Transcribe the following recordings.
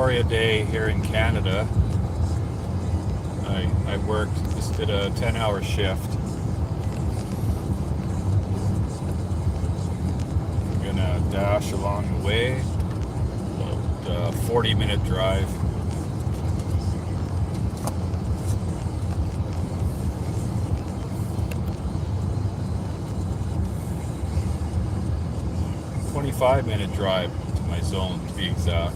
Victoria Day here in Canada. I worked, just did a 10-hour shift. I'm gonna dash along the way, about a 40-minute drive. A 25-minute drive to my zone, to be exact.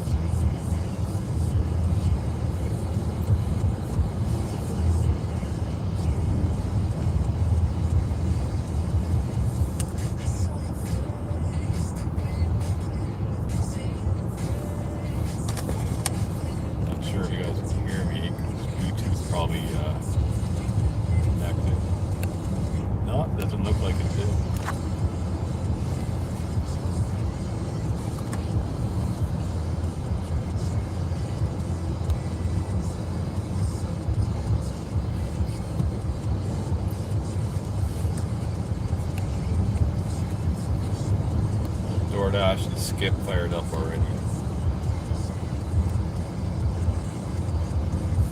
'DoorDash and Skip fired up already.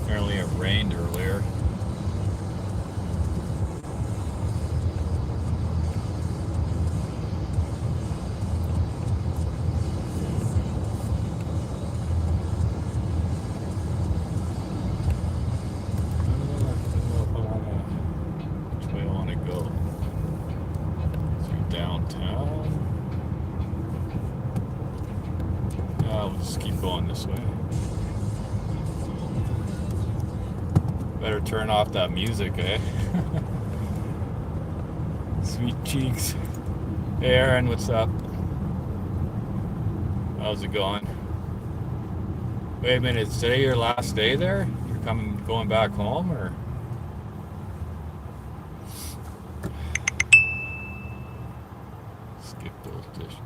Apparently it rained earlier. Which way I want to go? Through downtown? We'll just keep going this way. Better turn off that music, eh? Sweet cheeks. Hey Aaron, what's up? How's it going? Wait a minute, is today your last day there? You're going back home, or? Skip those dishes.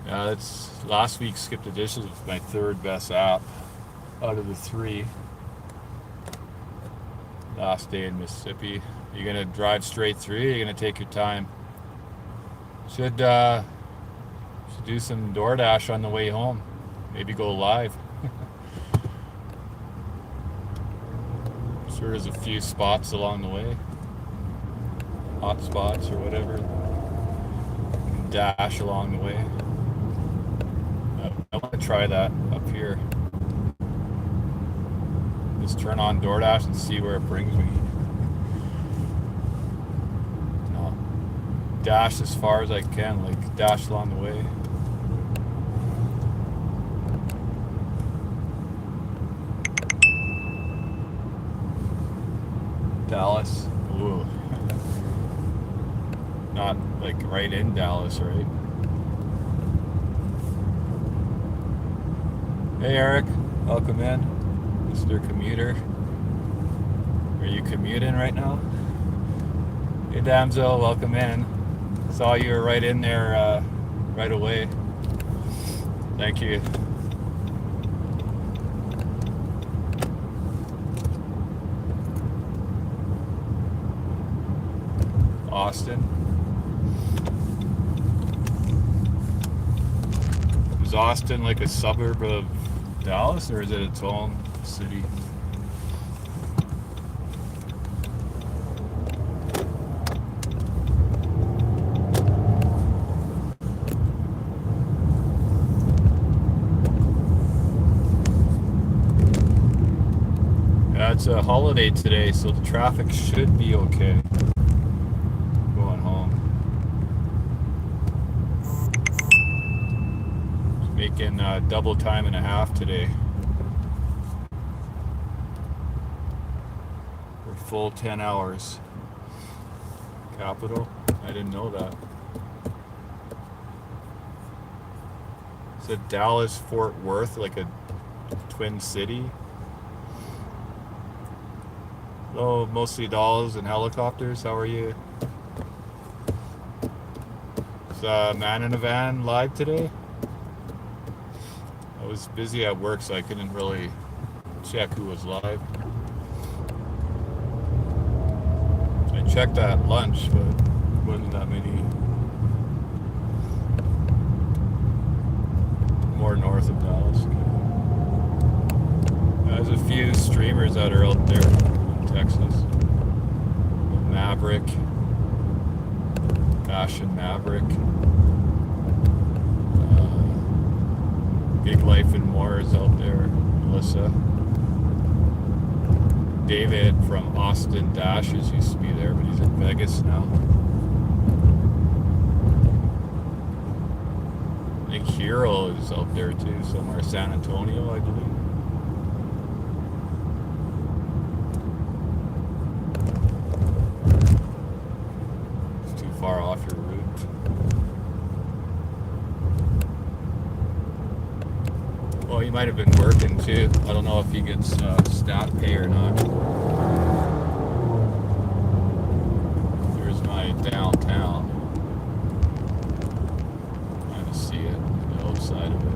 Yeah, that's last week. Skip the Dishes was my third best app out of the three. Last day in Mississippi. You're gonna drive straight through. You're gonna take your time. Should do some DoorDash on the way home. Maybe go live. Sure, there's a few spots along the way, hot spots or whatever. You can dash along the way. I want to try that up here. Just turn on DoorDash and see where it brings me. No. Dash as far as I can, like dash along the way. Dallas. Ooh. Not like right in Dallas, right? Hey Eric, welcome in, Mr. Commuter. Are you commuting right now? Hey Damsel, welcome in. Saw you were right in there right away. Thank you. Austin. Is Austin like a suburb of Dallas, or is it its own city? Yeah, it's a holiday today, so the traffic should be okay. Going home. Making double time and a half today. For full 10 hours. Capital? I didn't know that. Is it Dallas, Fort Worth, like a twin city? Oh, mostly dolls and helicopters. How are you? Is Man in a Van live today? I was busy at work, so I couldn't really check who was live. I checked at lunch, but wasn't that many that are out there in Texas. Maverick, Fashion Maverick, Big Life and More is out there. Melissa, David from Austin Dashes used to be there, but he's in Vegas now. I think Hero is out there too, somewhere San Antonio, I believe. It's too far off your route. Well, he might have been working too. I don't know if he gets stat pay or not. Here's my downtown. Kind of see it, the outside of it.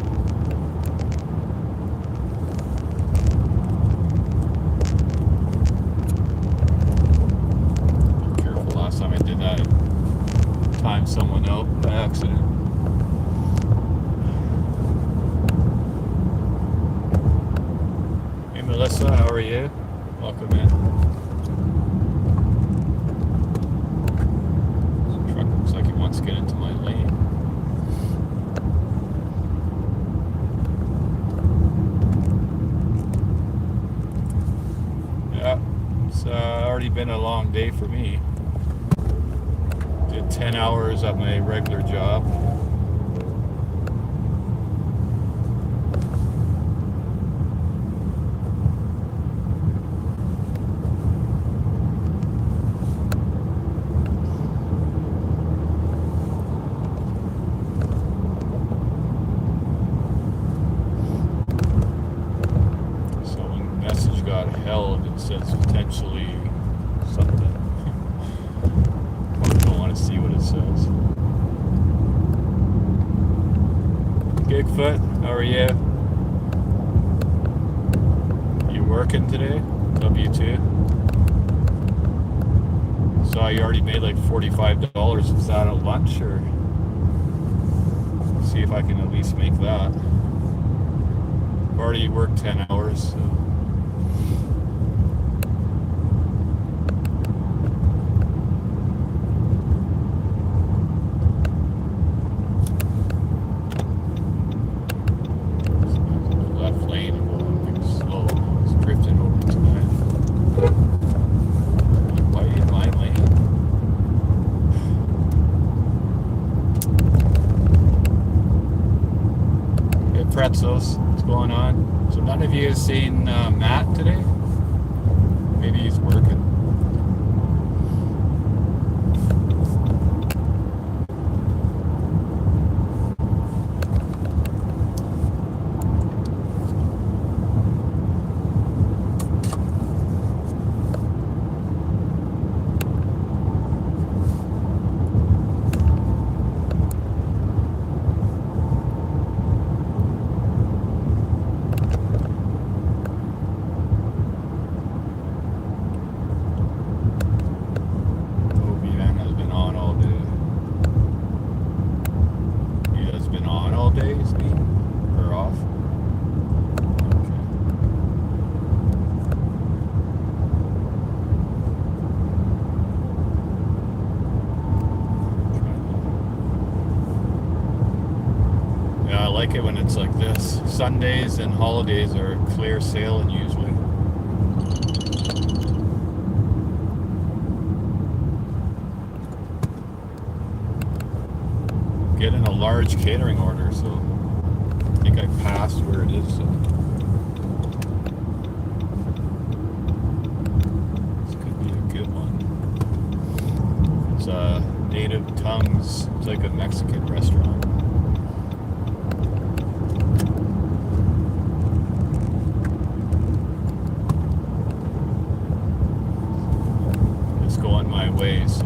Be careful. Last time I did that, I timed someone out by accident. Melissa, how are you? Welcome in. This truck looks like he wants to get into my lane. Yeah, it's already been a long day for me. Did 10 hours at my regular job. Held, it says potentially something. I don't want to see what it says. Gigfoot, how are you? You working today? W2? Saw you already made like $45. Is that at lunch or? See if I can at least make that. I've already worked 10 hours, so. Pretzels, what's going on? So none of you have seen Matt today? Maybe he's working. I like it when it's like this. Sundays and holidays are clear sailing usually. Getting a large catering order, so I think I passed where it is. So. This could be a good one. It's Native Tongues. It's like a Mexican restaurant. Going my way, so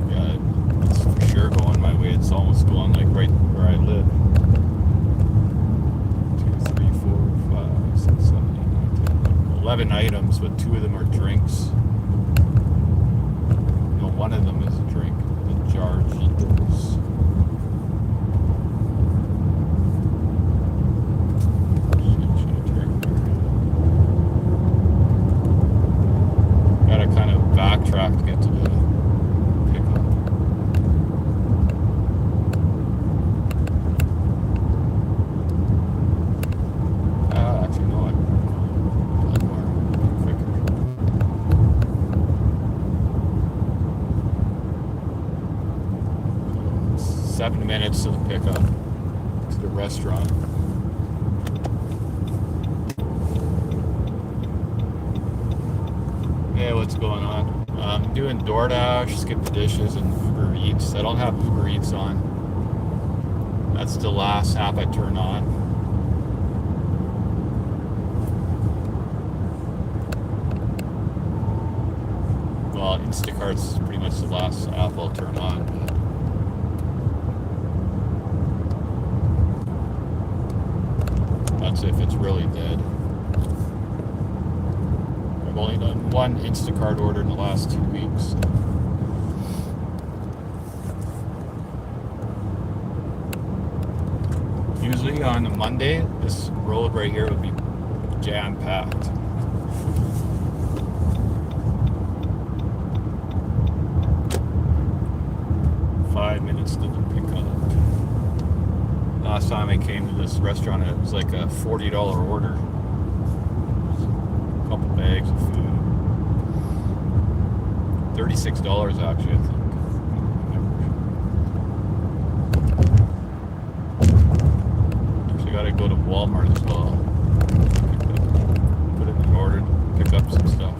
yeah, it's for sure going my way. It's almost going like right where I live. 2, 3, 4, 5, 6, 7, 8, 9, 10, 11 items, but 2 of them are drinks. No, one of them is a drink. Jarjitos. Gotta kind of backtrack to get to the pickup. Actually, no, I done more quicker. 7 minutes to the pickup to the restaurant. Hey, what's going on? I'm doing DoorDash, Skip the Dishes, and Uber Eats. I don't have Uber Eats on. That's the last app I turn on. Well, Instacart's pretty much the last app I'll turn on. But that's if it's really dead. I've only done one Instacart order in the last 2 weeks. Usually on a Monday, this road right here would be jam-packed. Minutes to the pickup. Last time I came to this restaurant, it was like a $40 order. A couple bags of food. $36 actually, I think. Actually, gotta go to Walmart as well. Put it in order, pick up some stuff.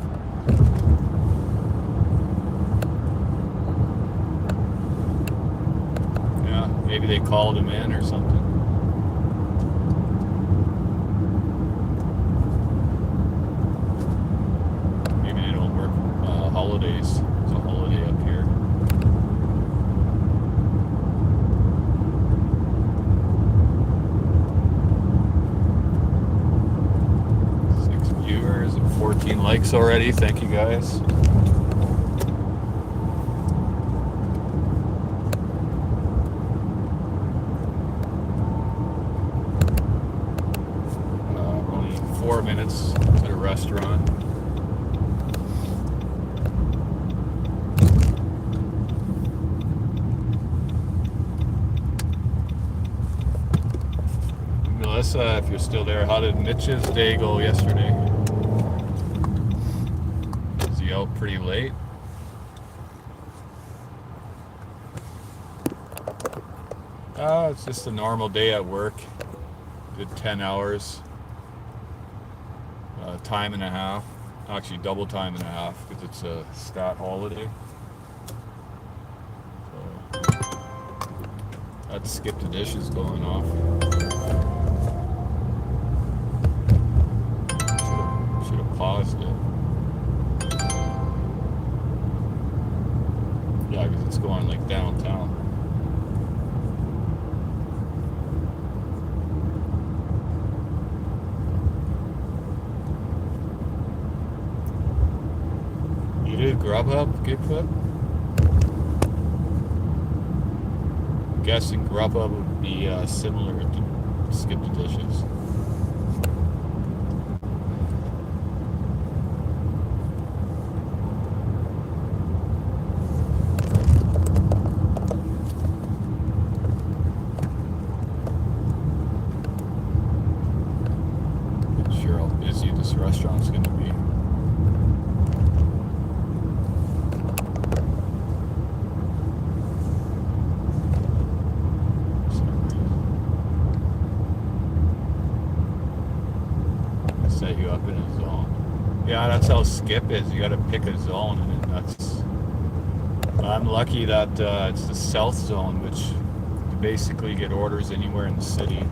Maybe they called him in or something. Maybe they don't work holidays. It's a holiday up here. Six viewers and 14 likes already. Thank you guys. Minutes to the restaurant. Melissa, if you're still there, how did Mitch's day go yesterday? Was he out pretty late? It's just a normal day at work. Good 10 hours. Time and a half, actually double time and a half because it's a stat holiday. So that's Skip the Dishes going off. Should have paused it. Yeah, because it's going like downtown. Grubhub, Gigfoot? I'm guessing Grubhub would be similar to Skip the Dishes. Not sure how busy this restaurant's going to be. Set you up in a zone. Yeah, that's how Skip is. You got to pick a zone, and that's. I'm lucky that it's the South Zone, which you basically get orders anywhere in the city.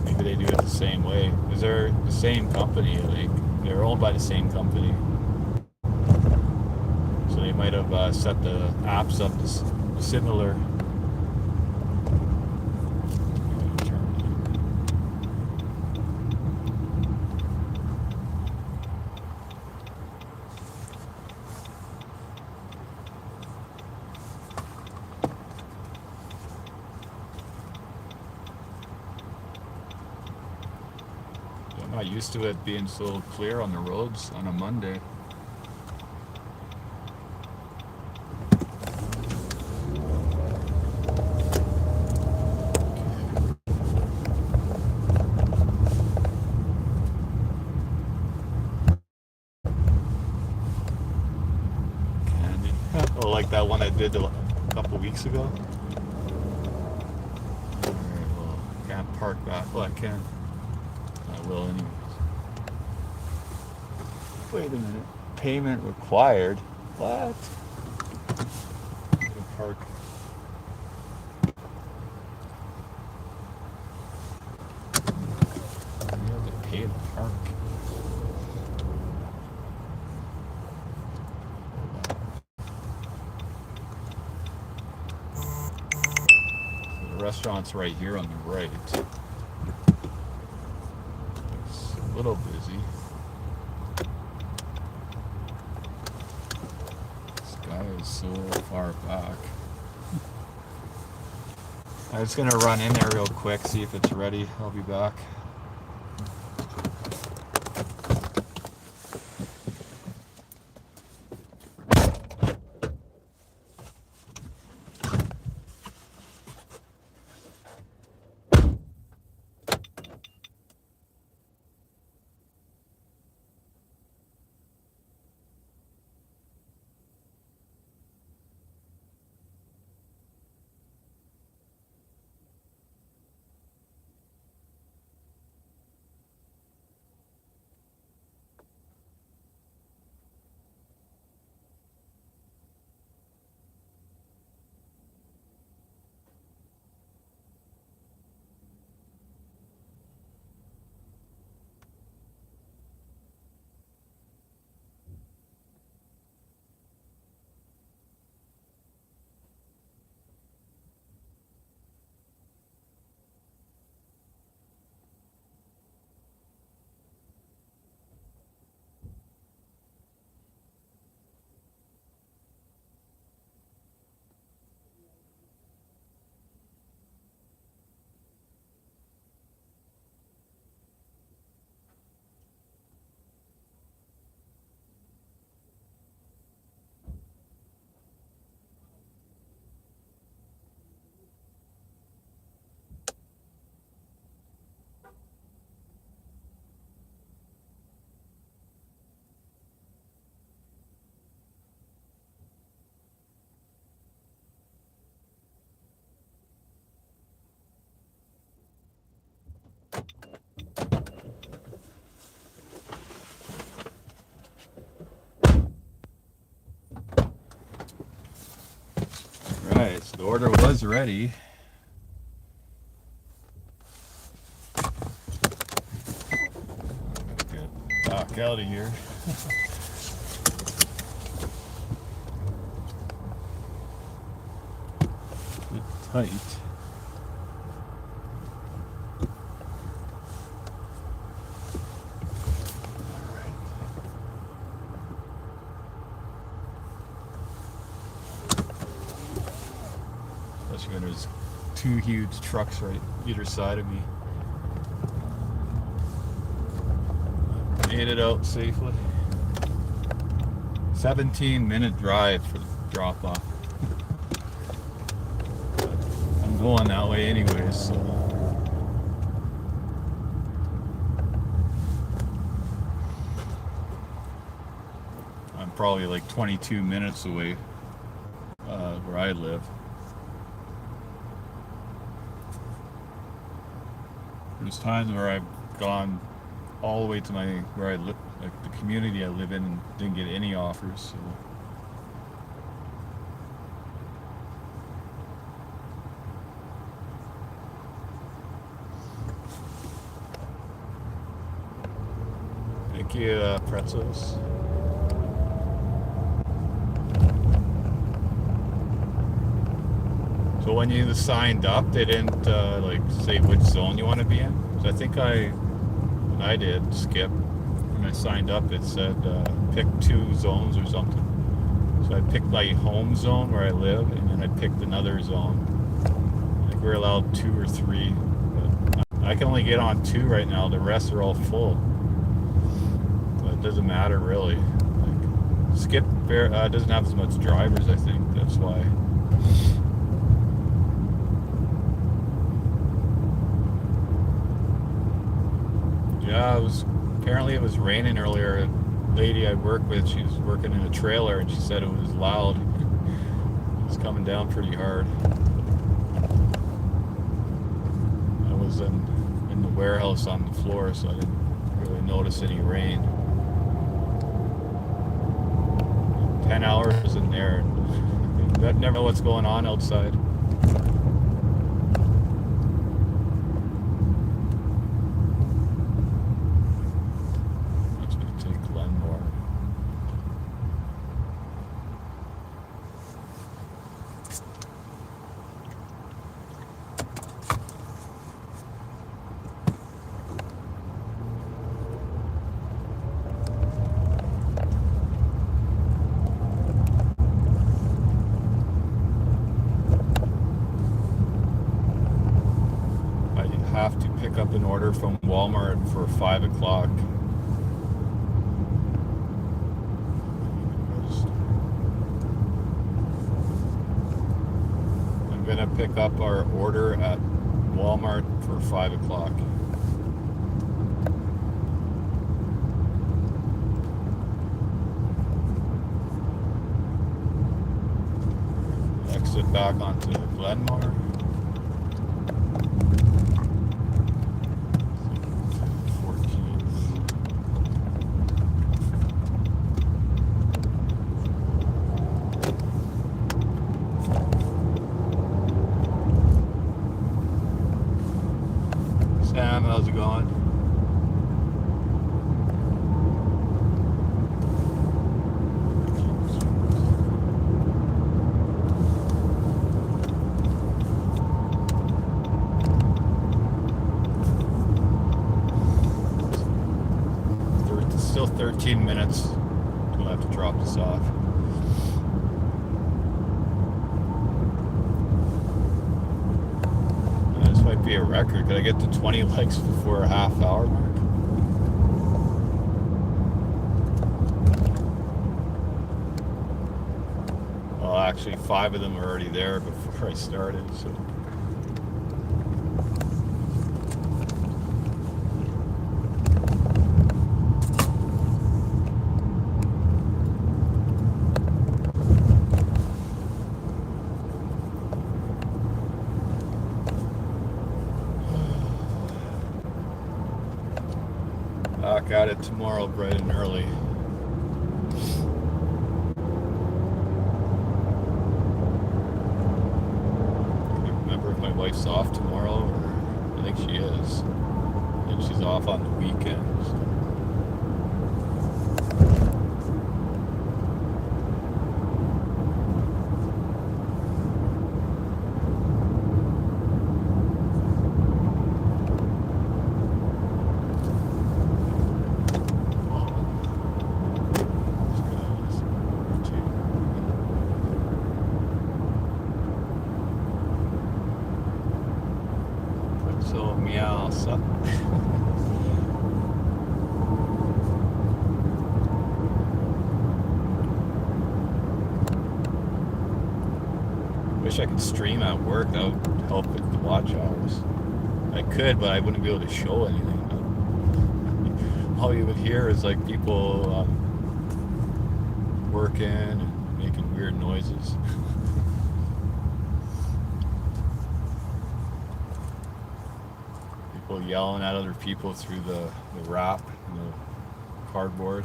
Maybe they do it the same way because they're the same company. Like they're owned by the same company, so they might have set the apps up as similar. Not used to it being so clear on the roads on a Monday. Canyon. Oh, like that one I did a couple weeks ago. Alright, well, can't park back. Well, I can. I will anyways. Wait a minute. Payment required. What? Park. You have to pay to park. The restaurant's right here on the right. It's a little busy. This guy is so far back. I'm just gonna run in there real quick, see if it's ready. I'll be back. Right, so the order was ready. Get back out of here. Bit tight. Especially when there's two huge trucks right either side of me. Made it out safely. 17-minute drive for the drop off. I'm going that way anyways, so. I'm probably like 22 minutes away where I live. There's times where I've gone all the way to where I live, like the community I live in, and didn't get any offers. So. Thank you, pretzels. So when you signed up, they didn't like say which zone you want to be in. So I think when I did skip, when I signed up, it said pick 2 zones or something. So I picked my home zone where I live, and then I picked another zone. I think we're allowed 2 or 3. But I can only get on 2 right now. The rest are all full. But it doesn't matter really. Like, Skip doesn't have as much drivers, I think. That's why. Yeah, apparently it was raining earlier. A lady I work with, she was working in a trailer, and she said it was loud. It was coming down pretty hard. I was in the warehouse on the floor, so I didn't really notice any rain. 10 hours in there. I never know what's going on outside. Have to pick up an order from Walmart for 5 o'clock. I'm gonna pick up our order at Walmart for 5 o'clock. Exit back onto Glenmore. Sam, how's it going? Still 13 minutes till I have to drop this off. This might be a record. Could I get to 20 likes before a half hour mark? Well, actually 5 of them were already there before I started, so. Back at it tomorrow bright and early. I can't remember if my wife's off tomorrow, or I think she is. I think she's off on the weekend. So. So meow, suck. Wish I could stream at work. That would help with the watch hours. I could, but I wouldn't be able to show anything. All you would hear is like people working and making weird noises. People yelling at other people through the wrap and the cardboard.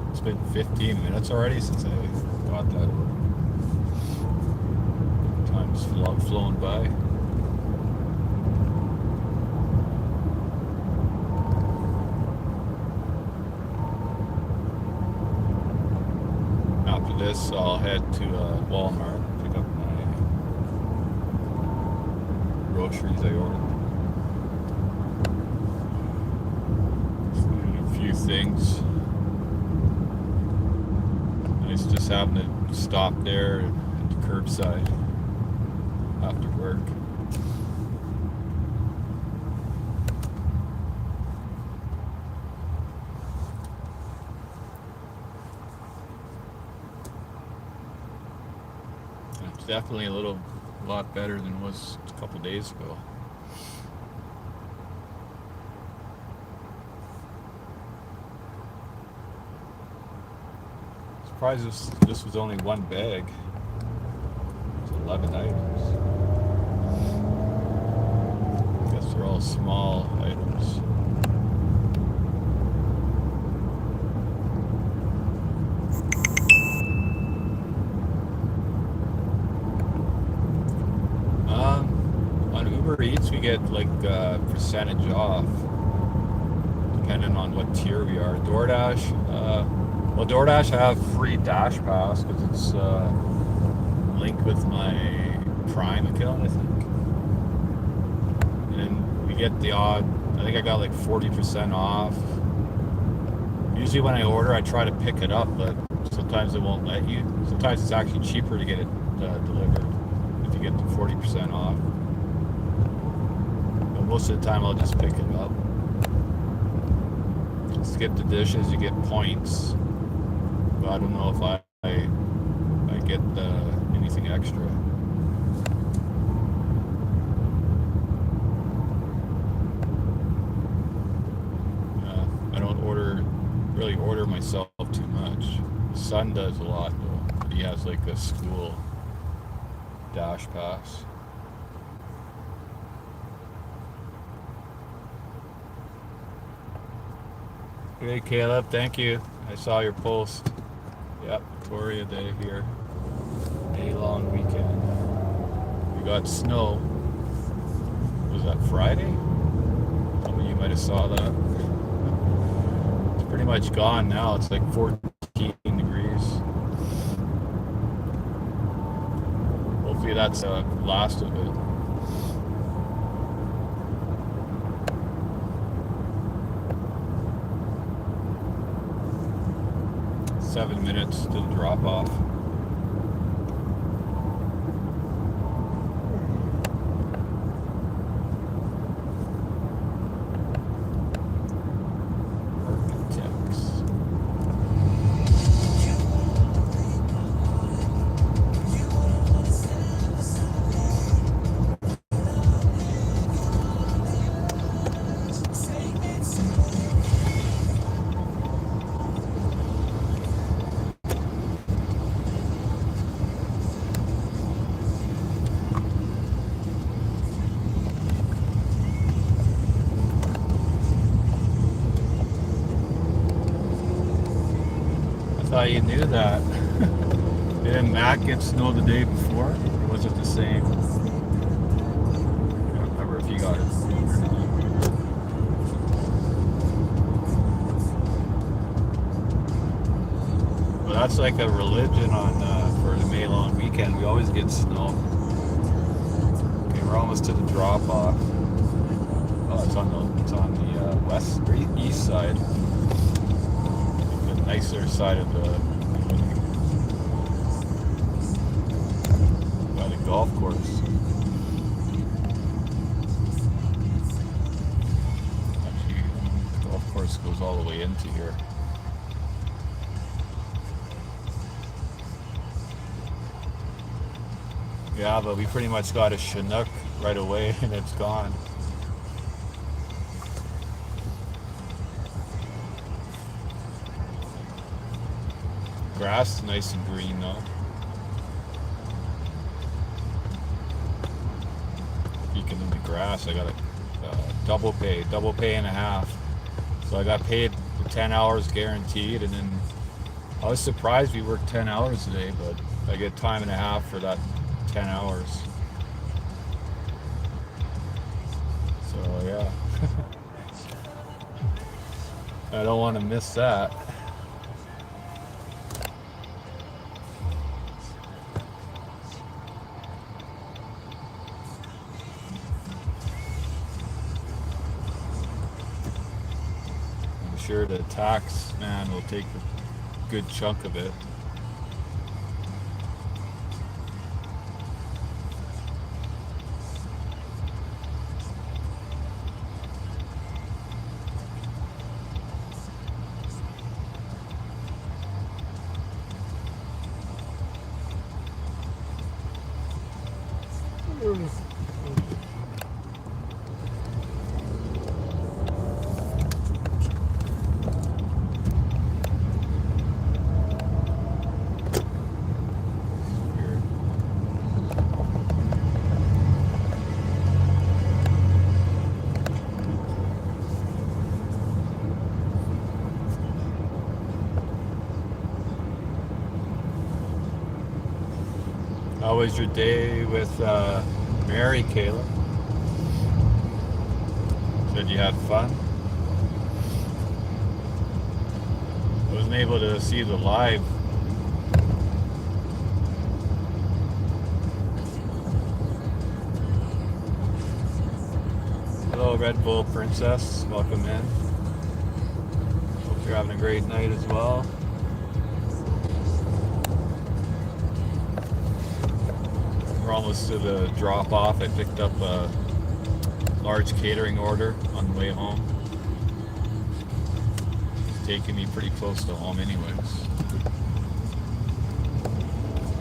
It's been 15 minutes already since I got that order. Time's flown by. After this, I'll head to Walmart and pick up my groceries I ordered. A few things. Nice just having to stop there at the curbside after work. It's definitely a lot better than it was a couple days ago. Surprised this was only one bag. It's 11 items. I guess they're all small items. On Uber Eats, we get like percentage off, depending on what tier we are. DoorDash, well, DoorDash I have free Dash Pass because it's linked with my Prime account, I think. And then we get the odd, I think I got like 40% off. Usually when I order, I try to pick it up, but sometimes it won't let you. Sometimes it's actually cheaper to get it delivered if you get the 40% off. But most of the time, I'll just pick it up. Skip the dishes, you get points. But I don't know if I get anything extra. I don't really order myself too much. My son does a lot though. He has like a school Dash Pass. Hey Caleb, thank you. I saw your post. Yep, Victoria Day here. A long weekend. We got snow. Was that Friday? Some of you might have saw that. It's pretty much gone now. It's like 14 degrees. Hopefully that's the last of it. Seven minutes to the drop off. Thought you knew that. Didn't Matt get snow the day before? Or was it the same? I don't remember if you got it. Well, that's like a religion on for the May long weekend. We always get snow. Okay, we're almost to the drop off. Oh, it's on the west or east side. Nicer side of by the golf course. Actually, the golf course goes all the way into here. Yeah, but we pretty much got a Chinook right away and it's gone. Grass, nice and green though. Speaking of the grass, I got a double pay and a half. So I got paid for 10 hours guaranteed, and then I was surprised we worked 10 hours today, but I get time and a half for that 10 hours. So yeah, I don't want to miss that. sure the tax man will take a good chunk of it. How was your day with Mary, Kayla? Said you had fun? I wasn't able to see the live. Hello, Red Bull Princess. Welcome in. Hope you're having a great night as well. We're almost to the drop off. I picked up a large catering order on the way home. It's taking me pretty close to home anyways.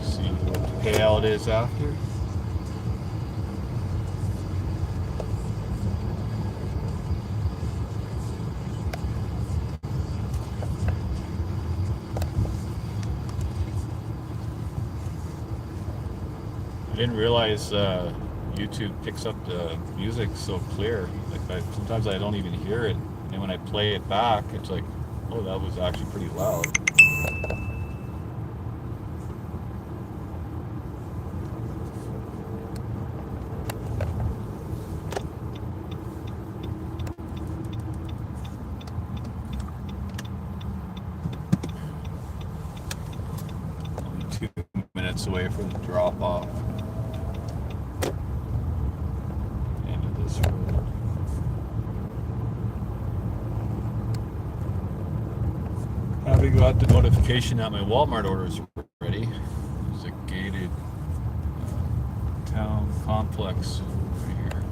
See what the payout is after. I didn't realize YouTube picks up the music so clear. Like sometimes I don't even hear it, and when I play it back, it's like, oh, that was actually pretty loud. Only 2 minutes away from the drop off. Having got the notification that my Walmart orders were ready. There's a gated town complex over here.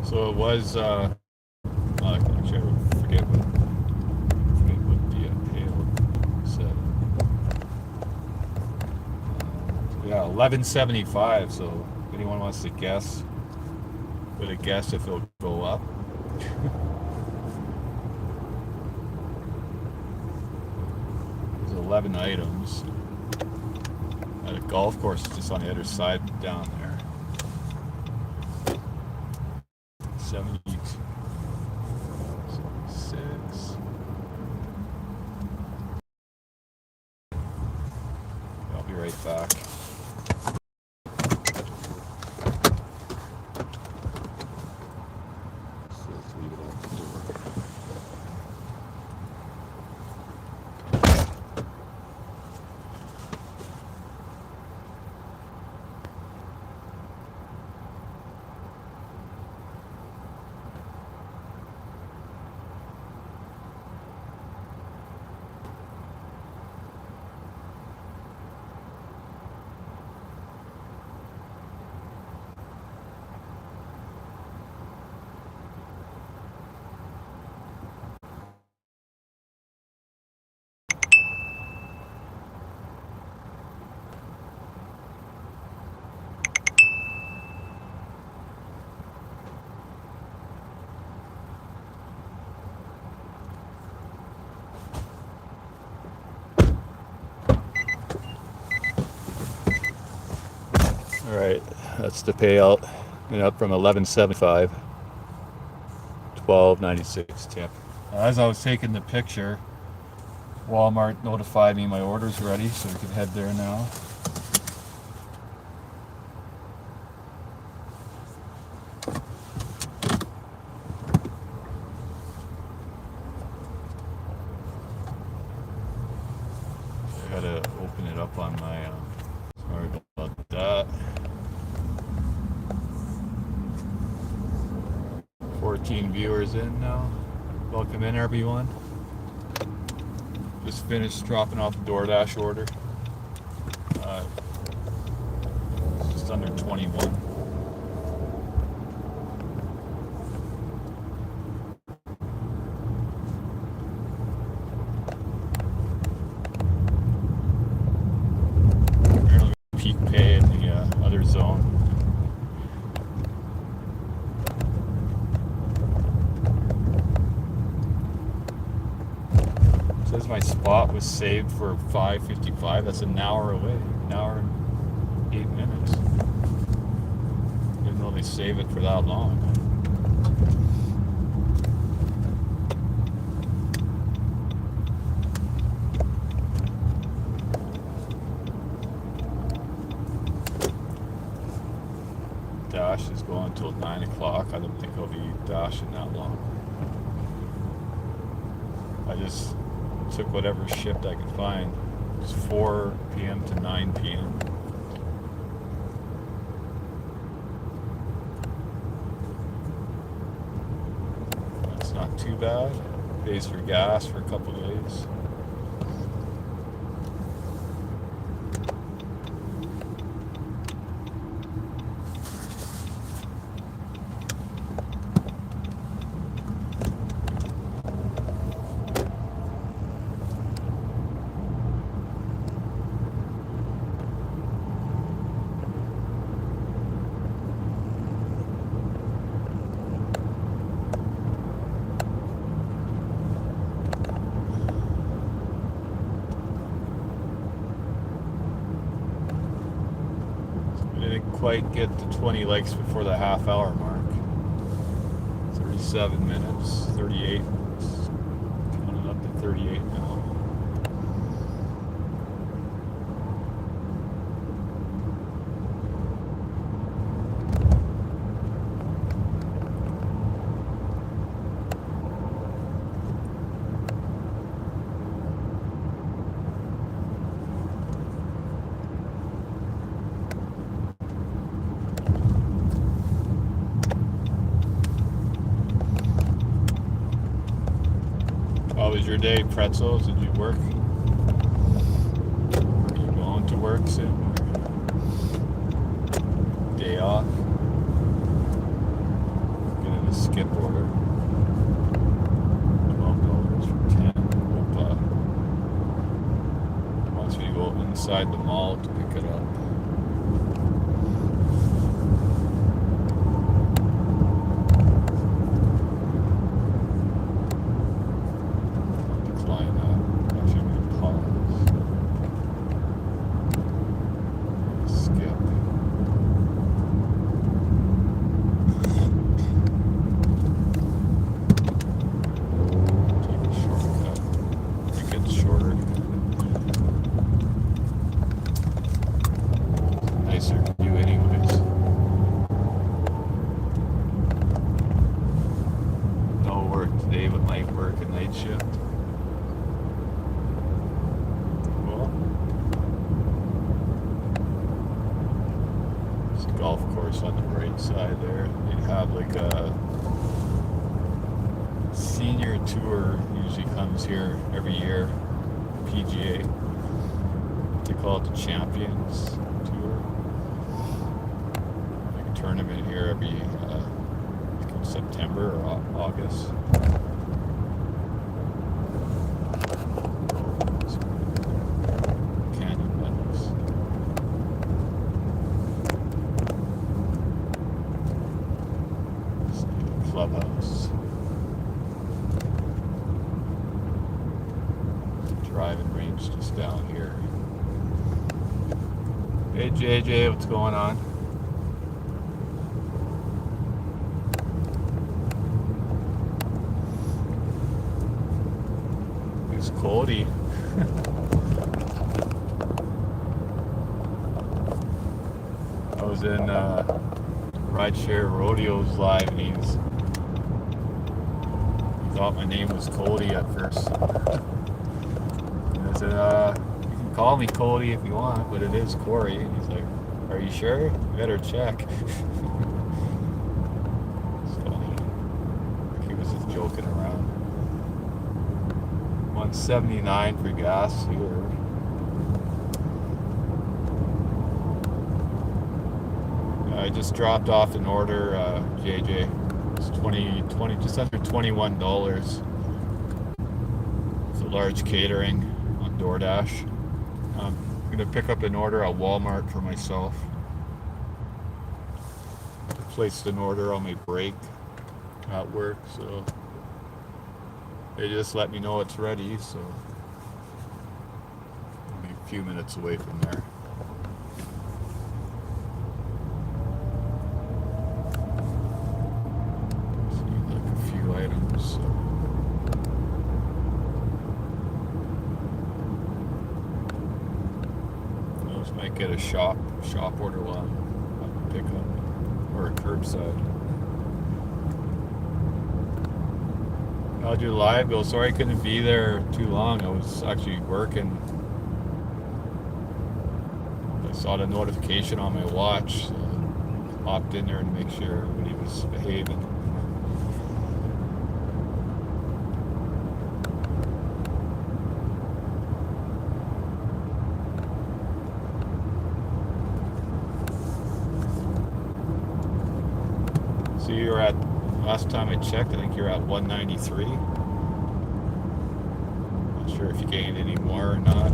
So it was, actually I forget what the payout said. Yeah, 1175. So if anyone wants to guess, would have guessed if it'll go up. There's 11 items at a golf course just on the other side down there. 72, 76. I'll be right back. All right, that's the payout. Went up from 1175, 1296 tip. As I was taking the picture, Walmart notified me my order's ready, so we can head there now. I gotta open it up on my. Sorry about that. 13 viewers in now. Welcome in, everyone. Just finished dropping off the DoorDash order. Just under 21. Apparently peak pay in the other zone. It says my spot was saved for 5:55. That's an hour away. An hour and 8 minutes. Didn't know they save it for that long. Dash is going until 9 o'clock. I don't think I'll be dashing that long. I just took whatever shift I could find. It's 4 p.m. to 9 p.m. That's not too bad. Pays for gas for a couple days. Didn't quite get to 20 likes before the half-hour mark. 37 minutes, 38. It's coming up to 38 now. How was your day, Pretzels? Did you work? Are you going to work soon? Day off? Get in a skip order. $12 for 10. Hope, wants me to go inside the mall to pick it up. Today, but might work a night shift. Well, there's a golf course on the right side there. They have like a senior tour, usually comes here every year, PGA. They call it the Champions Tour. Like a tournament here every September or August. Canyon Meadows. Clubhouse. Driving range just down here. Hey JJ, what's going on? Cody. I was in Rideshare Rodeos live and he thought my name was Cody at first. And I said, you can call me Cody if you want, but it is Corey. And he's like, are you sure? You better check. It's funny. joking around. 179 for gas here. I just dropped off an order, JJ. It's 20, just under $21. It's a large catering on DoorDash. I'm gonna pick up an order at Walmart for myself. I placed an order on my break at work, so they just let me know it's ready, so I'll be a few minutes away from there. See, like a few items. So. Those might get a shop order while I'm pick up or a curbside. How'd your live go? Sorry I couldn't be there too long. I was actually working. I saw the notification on my watch, so I hopped in there to make sure everybody was behaving. So you're at, last time I checked, I think you're at 193. Not sure if you gained any more or not.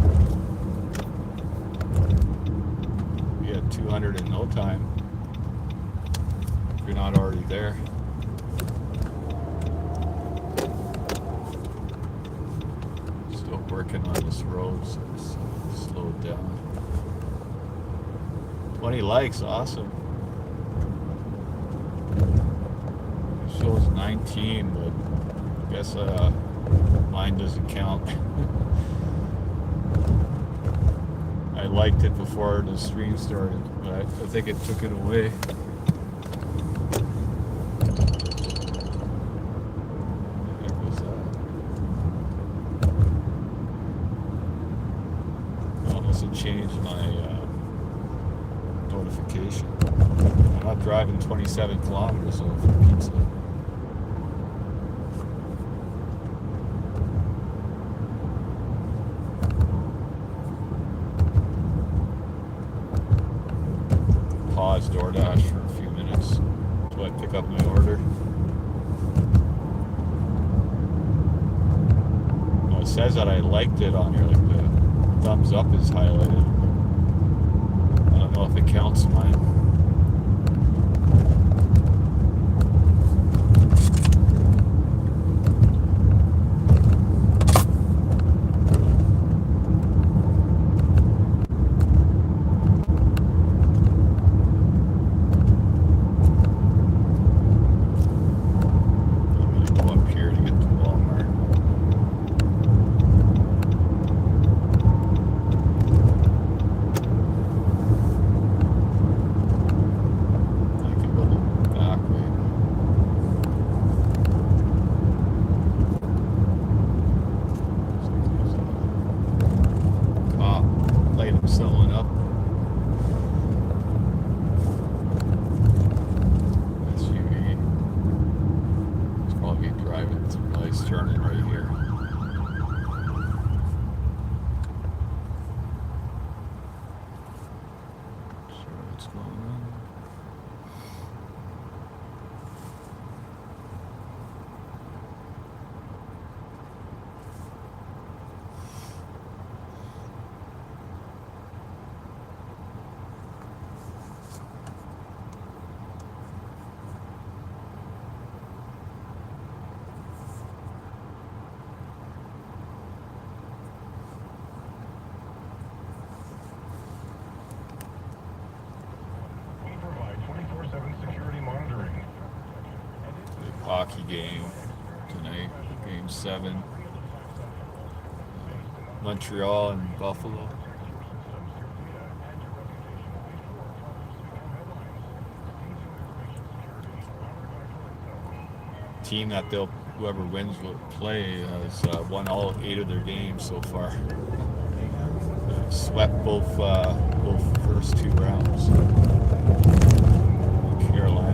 You had 200 in no time. If you're not already there. Still working on this road, so it's slowed down. 20 likes, awesome. Shows 19, but I guess mine doesn't count. I liked it before the stream started, but I think it took it away. What the heck was that? Oh, it must have changed my notification. I'm not driving 27 kilometers over for pizza. Pause DoorDash for a few minutes until I pick up my order. Well, it says that I liked it on here, like the thumbs up is highlighted. I don't know if it counts mine. Someone up. SUV. It's probably driving. It's a nice turning right here. Sure what's going on. Hockey game tonight, game 7. Montreal and Buffalo. Team that whoever wins will play has won all 8 of their games so far. Swept both first 2 rounds. Carolina.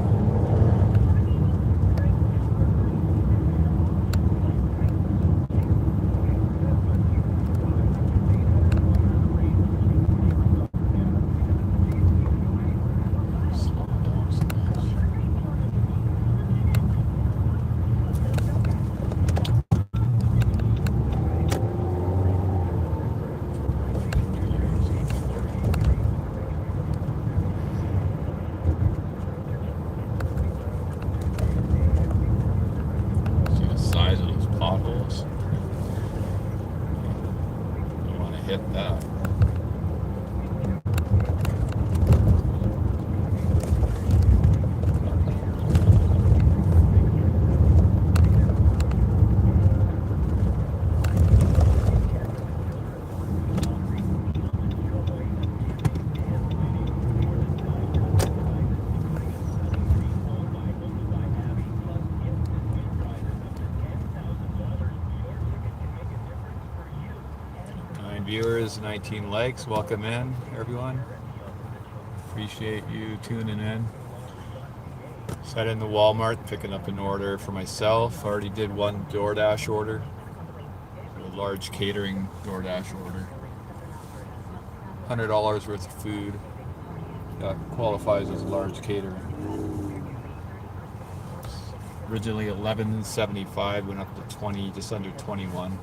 is 19 likes. Welcome in, everyone. Appreciate you tuning in. Just head into Walmart, picking up an order for myself. Already did one DoorDash order. A large catering DoorDash order. $100 worth of food. That qualifies as large catering. Originally $11.75, went up to 20, just under 21.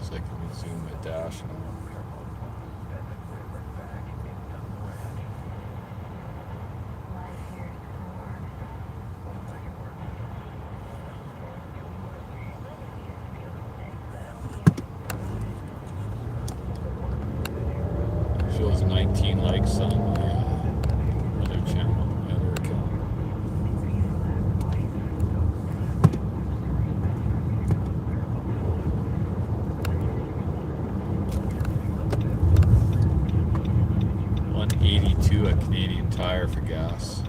So I can zoom a dash now. Shows 19 likes on my other channel, my other account. $1.82 at Canadian Tire for gas.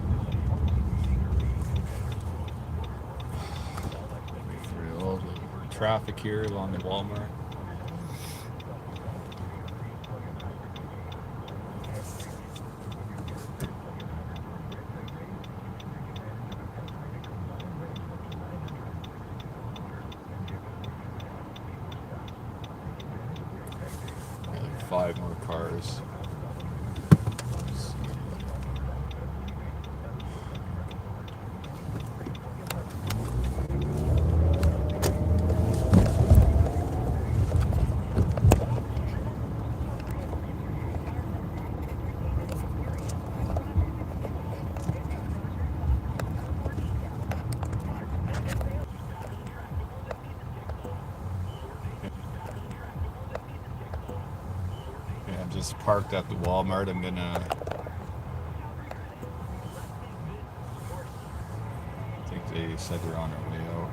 For all the traffic here along the Walmart. Like 5 more cars. Yeah, I'm just parked at the Walmart. I'm gonna, I think they said they're on their way out.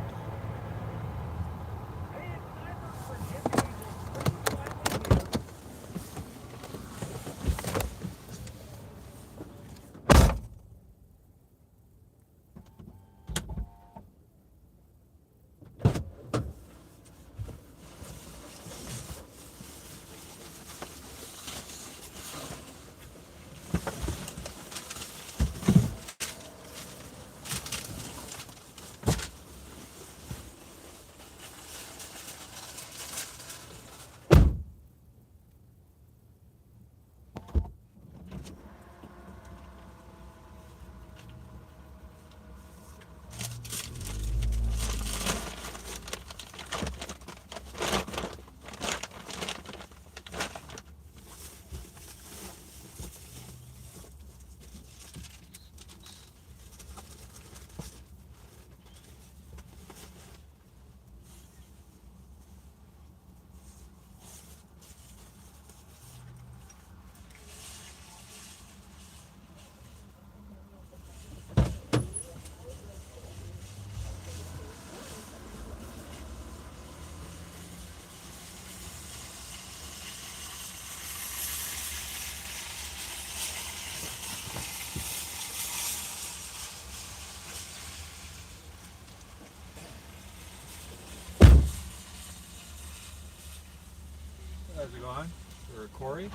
How's it going? Or Corey?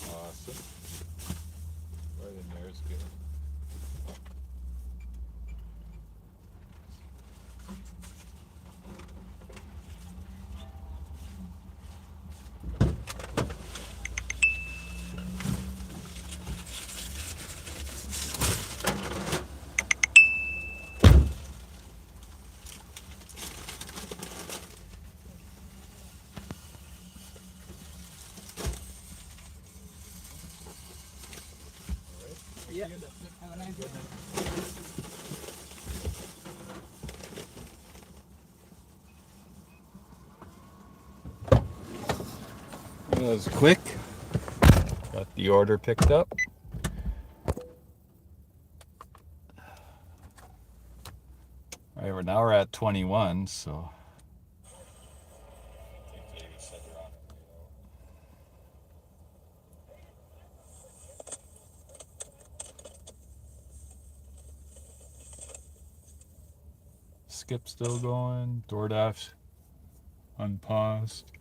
Awesome. Right in there is good. Yeah. Have a nice day. That was quick. Got the order picked up. Alright, now we're at 21, so. skip still going. DoorDash unpaused.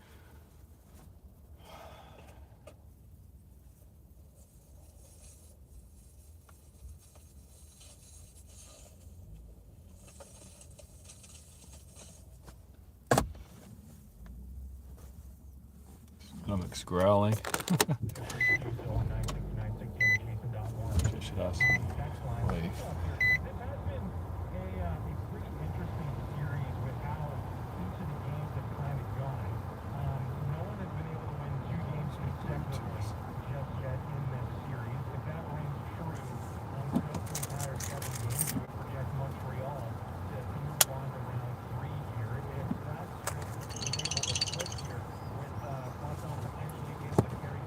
Stomach's growling. Just ask my wife.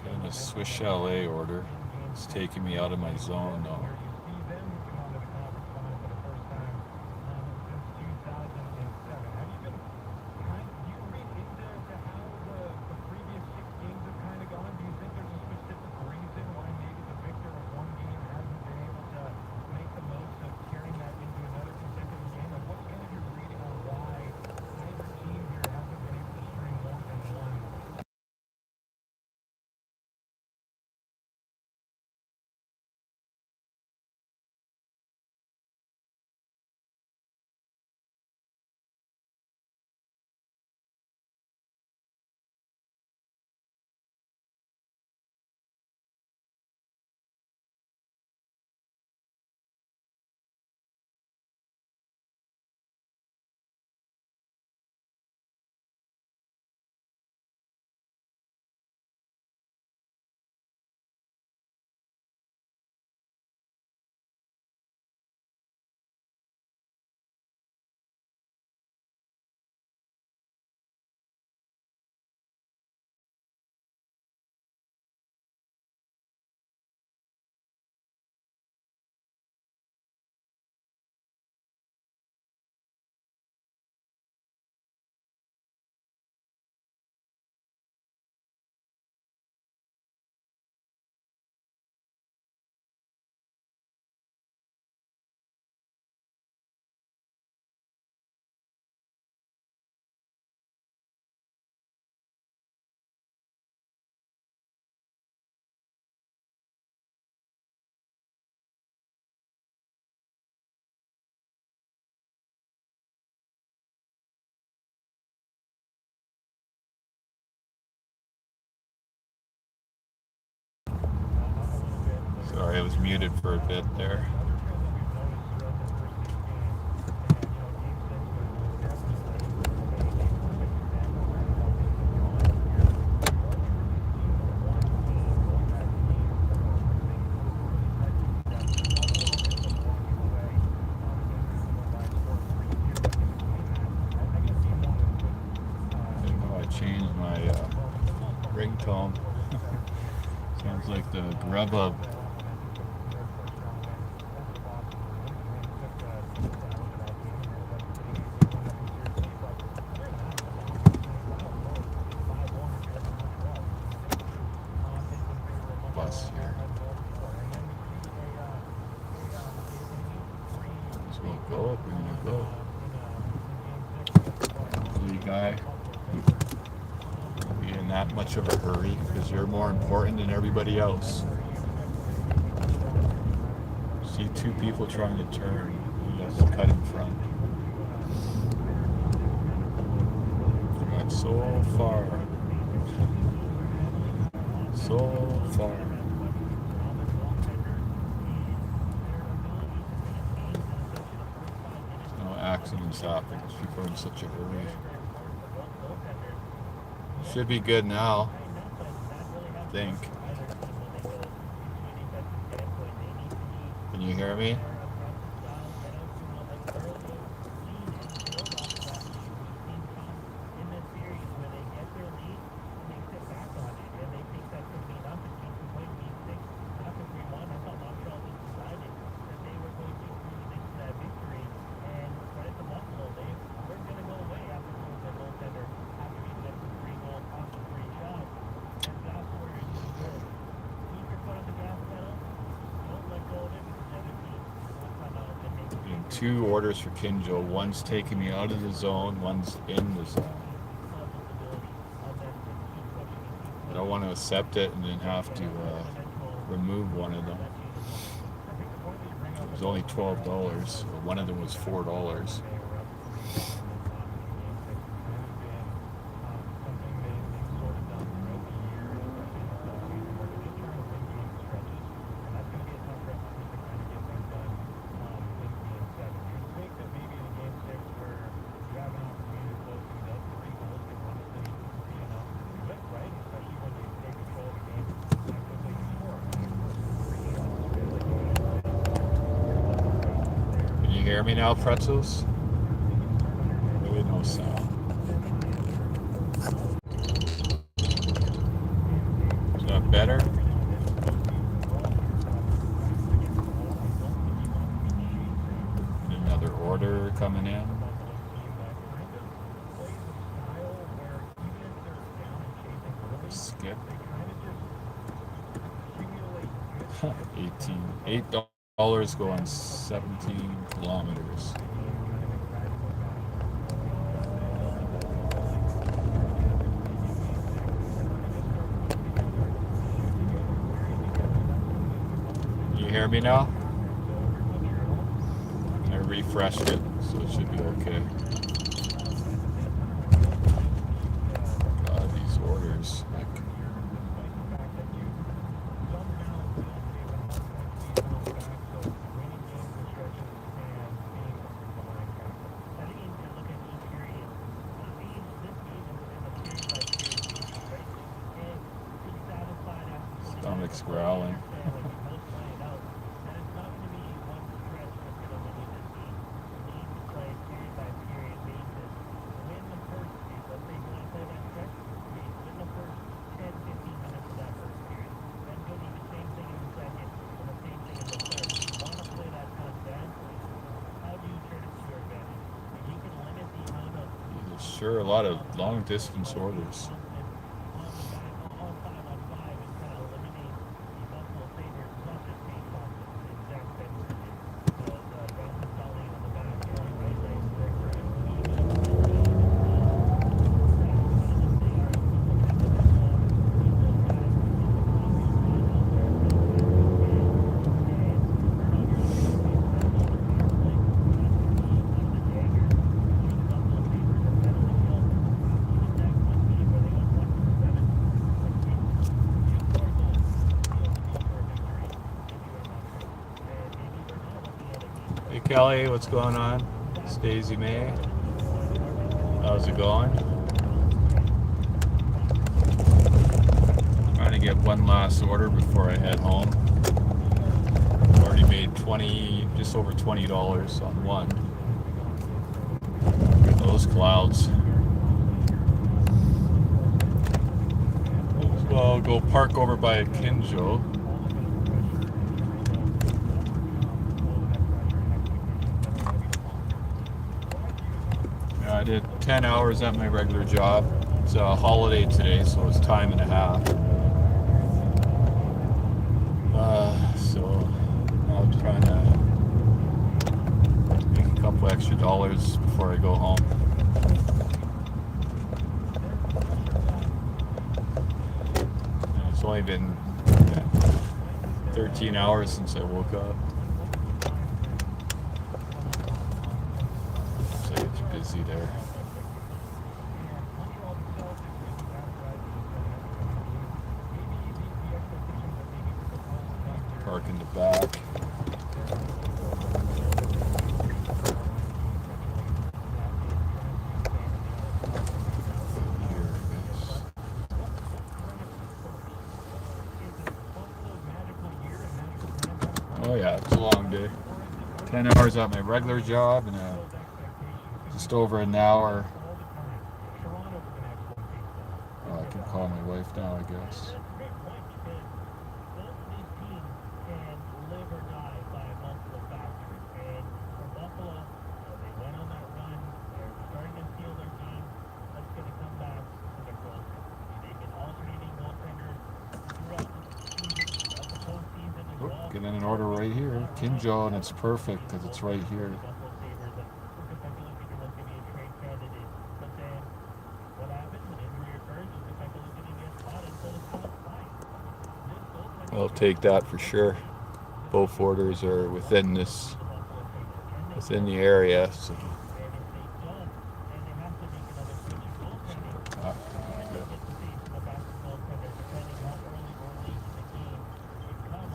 Getting a Swiss Chalet order. It's taking me out of my zone now. Sorry, I was muted for a bit there. Didn't know I changed my ringtone. Sounds like the Grubhub. Bus here. So we'll go, we're gonna go. Hopefully, guy, be in that much of a hurry because you're more important than everybody else. See two people trying to turn. Just cut in front. Got so far. So far. No accidents happen. People are in such a hurry. Should be good now. I think. Can you hear me? two orders for Kinjo. One's taking me out of the zone, one's in the zone. I don't want to accept it and then have to remove one of them. It was only $12. One of them was $4. You hear me now, pretzels? Really no sound. Is that better? Another order coming in. Skip. $8 going 17 kilometers. You hear me now? I refreshed it, so it should be okay. God, these orders. Stomach's growling. Sure, a lot of long distance orders. Hey Kelly, what's going on? It's Daisy May. How's it going? Trying to get one last order before I head home. Already made just over $20 on one. Look at those clouds. So I'll go park over by Kinjo. I did 10 hours at my regular job. It's a holiday today, so it's time and a half. So I'm trying to make a couple extra dollars before I go home. It's only been 13 hours since I woke up. It's busy there. Park in the back. Oh yeah, it's a long day. 10 hours at my regular job and just over an hour. Oh, I can call my wife now, I guess. Oh, getting an order right here. Kinjo, and it's perfect because it's right here. take that for sure. Both orders are within the area. So.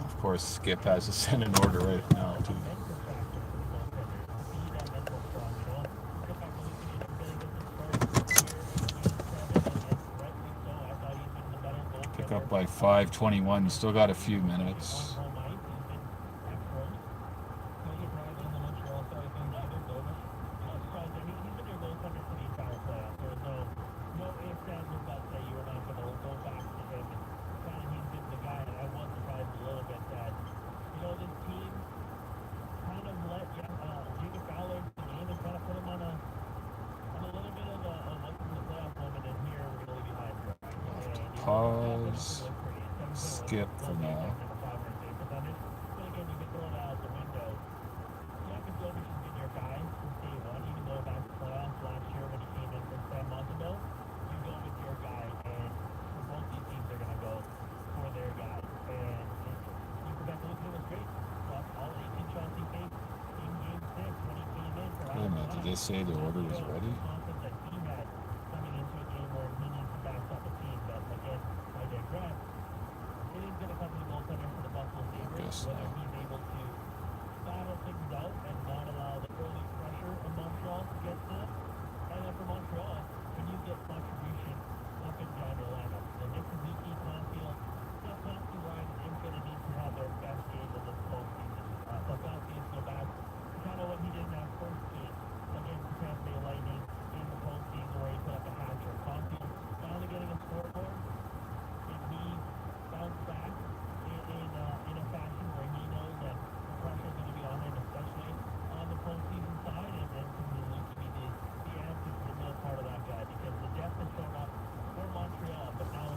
Of course, Skip has to send an order right now too. Pick up by 5:21. Still got a few minutes. Pause. Skip for now. Wait a minute, did they say the order was ready? I guess not.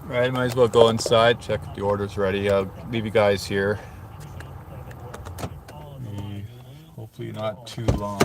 Right, might as well go inside, check if the order's ready. I'll leave you guys here. Hopefully not too long.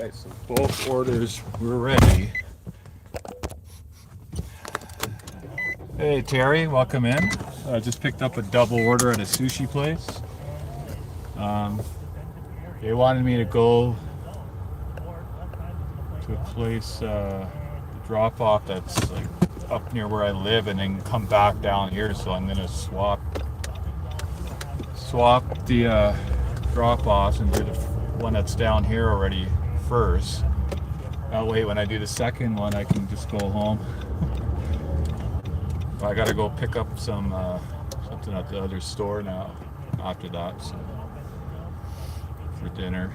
Alright, so both orders were ready. Hey Terry, welcome in. I just picked up a double order at a sushi place. They wanted me to go to a place, drop off that's like up near where I live and then come back down here, so I'm gonna swap the drop offs and do the one that's down here already first. That way when I do the second one I can just go home. I gotta go pick up some something at the other store now after that, so for dinner.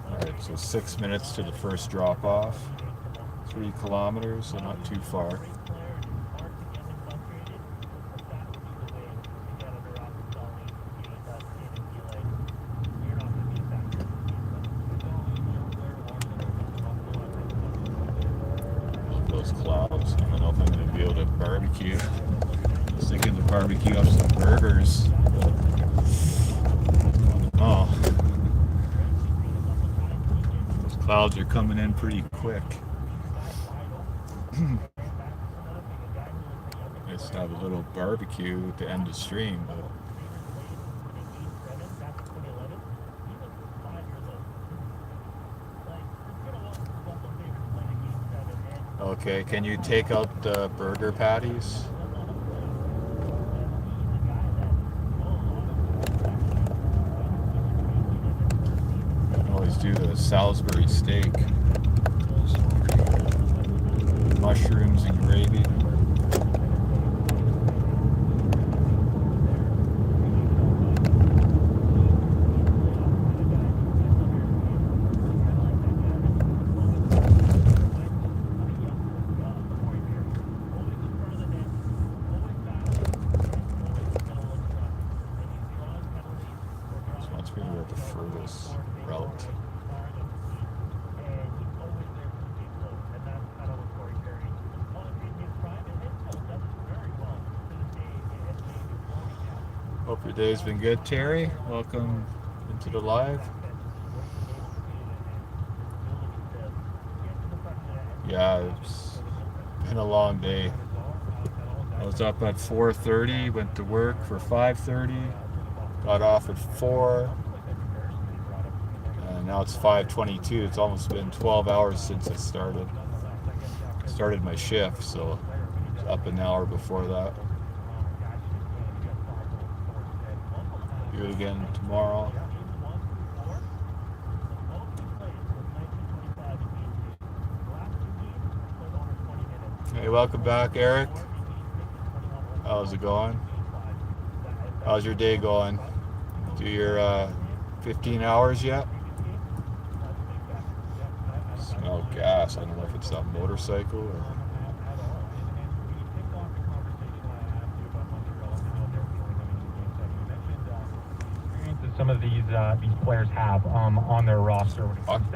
Alright, so 6 minutes to the first drop off. 3 kilometers, so not too far. Those clouds, I don't know if I'm going to be able to barbecue. I was thinking to barbecue up some burgers. Oh, those clouds are coming in pretty quick. Just have a little barbecue at the end of stream, but okay, can you take out the burger patties? I can always do the Salisbury steak. Mushrooms and gravy. The furthest route. Hope your day's been good, Terry. Welcome into the live. Yeah, it's been a long day. I was up at 4:30, went to work for 5:30, got off at 4. Now it's 5:22. It's almost been 12 hours since I started my shift, so it's up an hour before that. Do it again tomorrow. Hey, welcome back, Eric. How's it going? How's your day going? Do your 15 hours yet? Smell gas. I don't know if it's that motorcycle or... Some of these players have on their roster.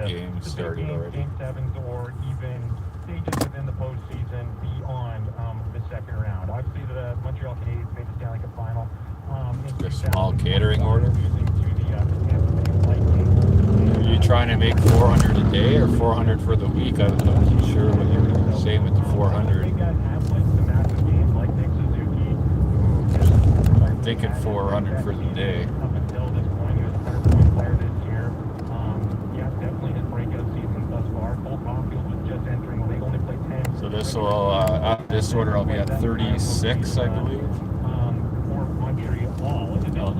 Game started already. Game sevens or even stages within the postseason beyond the second round. Obviously, the Montreal Canadiens made the Stanley Cup final. A small catering order. Are you trying to make 400 a day or 400 for the week? I wasn't sure what you were saying with the 400. I'm thinking 400 for the day. So this will, after this order, I'll be at 36, I believe.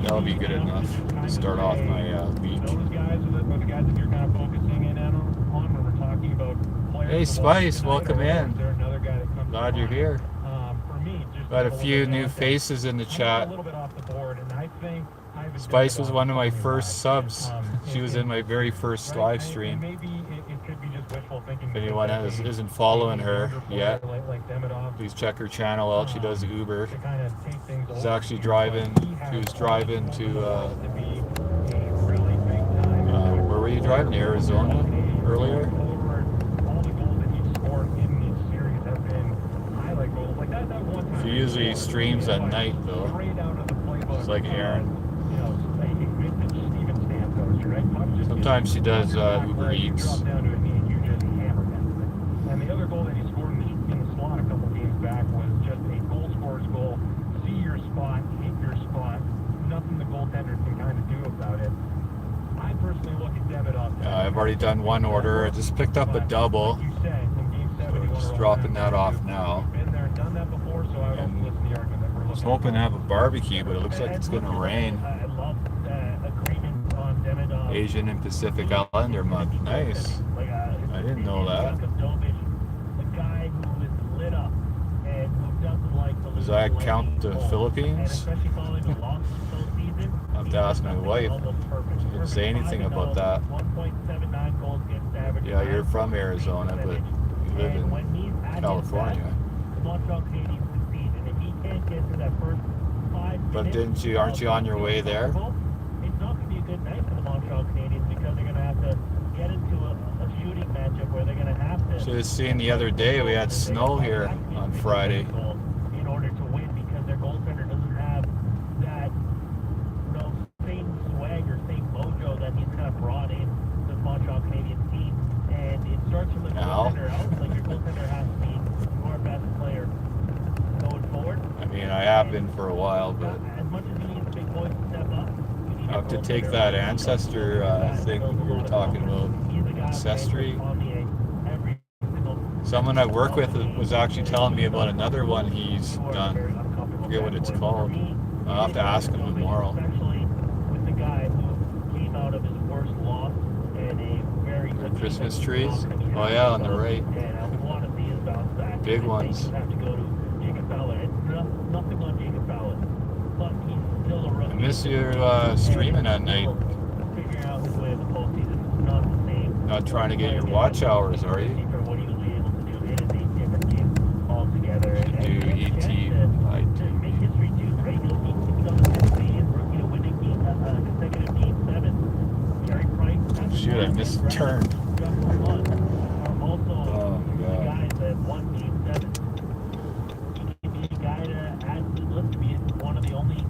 That'll be good enough to start off my week. Hey Spice, welcome in. Glad you're here. Got a few new faces in the chat. Spice was one of my first subs. She was in my very first live stream. If anyone isn't following her yet, please check her out out. She does Uber. She's actually driving. She was driving to where were you driving? Arizona earlier? great usually score. streams at But night though. straight out of the playbook, It's like Aaron. you know, a vintage Steven Stamkos, right? Puck just Sometimes she does back Uber wall, you Eats. drop down to a knee and you just hammer him. And the other goal that he scored in the slot a couple games back was just a goal scorer's goal. See your spot, hit your spot. Nothing the goaltender can kind of do about it. I personally look at debit off. I've already done one order. I just picked up a double. Like you said, in game 7, So you just want to dropping that off now. We've been there, done that before, so I would also listen to the argument that we're I was looking hoping to at. have a barbecue, but it looks like it's gonna rain. I love agreement on debit off. Asian and Pacific Islander mug. Nice. I didn't know that. The guy who is lit up and who doesn't like the Does that count the Philippines? And especially following the loss of the season. I have to ask my wife. She didn't say anything about that. 1.79 goals against average. Yeah, you're from Arizona, but you live in California. The Montreal Canadiens succeed, and if he can't get to that first 5 But minutes, aren't you on your way there? it's not going to be a good night for the Montreal Canadiens because they're going to have to get into a shooting matchup where they're going to have to. Should have seen the other day we had snow here on Friday. In order to win, because their goaltender doesn't have that same swag or same mojo that he's kind of brought in to the Montreal Canadiens team. And it starts from the goaltender out. Like your goaltender has to be your best player going forward. I mean, I have been for a while, but As much as you need the big boys to step up, you need I have to a take goaltender that ancestor thing we were talking about. He's the guy Ancestry. on the every single. Someone I work with was actually telling me about another one he's done. I forget what it's called. I'll have to ask him tomorrow. Especially with the guy who came out of his worst loss and a very The Christmas trees? Oh yeah, on the right. And I want to see his bounce back. Big I ones. think you have to go to Jacob Fowler. It's nothing on Jacob Fowler, but he's still a rookie. I miss you streaming at night. Figuring out his way in the postseason is not the same. Not trying to get your watch hours, are you? For what he was able to do, it is a different game altogether. And Do he gets a ET. chance to make history too, right? He'll be on the Canadian rookie to win a consecutive game 7. Jerry Price. Shoot, I missed a turn. Justin Lund are also Oh, the God. guys that won game 7. He can be a guy to add to the list to be one of the only 2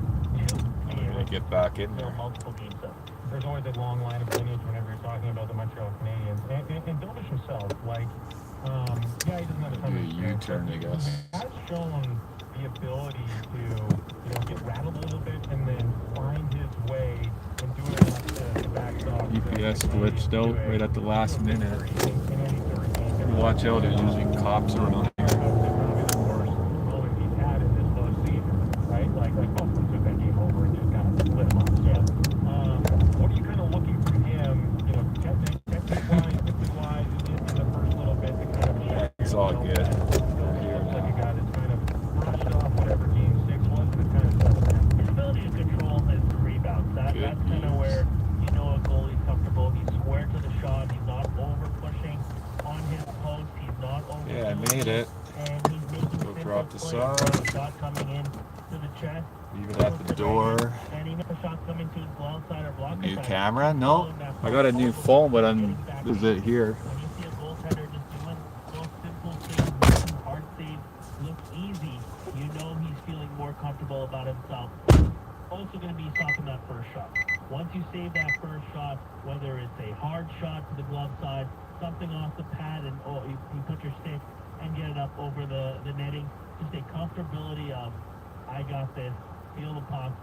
I'm gonna get back in to there. multiple game 7. There's always a long line of lineage whenever you're talking about the Montreal Canadiens. And Dovish himself, like, yeah, he doesn't have a ton of Do a experience, U-turn, but I guess. He has shown the ability to, get rattled a little bit and then find his way and do it enough to backstop. UPS glitched out right at the last minute. In any third game. Watch out, there's usually cops around here. Probably the worst moment he's had in this postseason, right? Like Buffalo took that game over and just kind of lit him up. So, what are you kind of looking from him, technique-wise, quickly-wise, in the first little bit to kind of check? It's all good. He looks like a guy that's kind of brushed off whatever game 6 was, but kind of his ability to control his rebounds. That's kind of where a goalie's comfortable. He's square to the shot. He's not over-pushing on his post. He's not over. Yeah, I made it. And he's making Go drop simple this plays. off. Shot coming in to the chest. Leave it at the door. And even a shot coming to his glove side or blocker New side. camera? No. I got a new phone, but is it here? When you see a goaltender just doing those simple things, making hard saves, looks easy, you know he's feeling more comfortable about himself. Also going to be stopping that first shot. Once you save that first shot, whether it's a hard shot to the glove side, something off the pad, and you put your stick and get it up over the netting, just a comfortability of, I got this, feel the puck,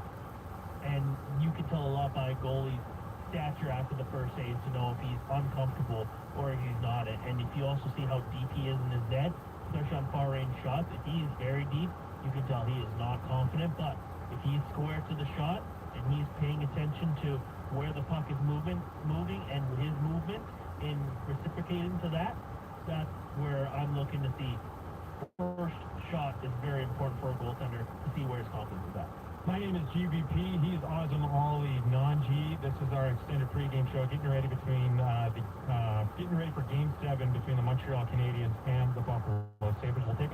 and you can tell a lot by a goalie's stature after the first save to know if he's uncomfortable or if he's not. And if you also see how deep he is in his net, especially on far range shots, if he is very deep, you can tell he is not confident. But if he's square to the shot and he's paying attention to where the puck is moving, and his movement in reciprocating to that, that's where I'm looking to see. First shot is very important for a goaltender to see where his confidence is at. My name is GVP. He's Azam Ali Non-G. This is our extended pregame show, getting ready for Game 7 between the Montreal Canadiens and the Buffalo Sabres. We'll take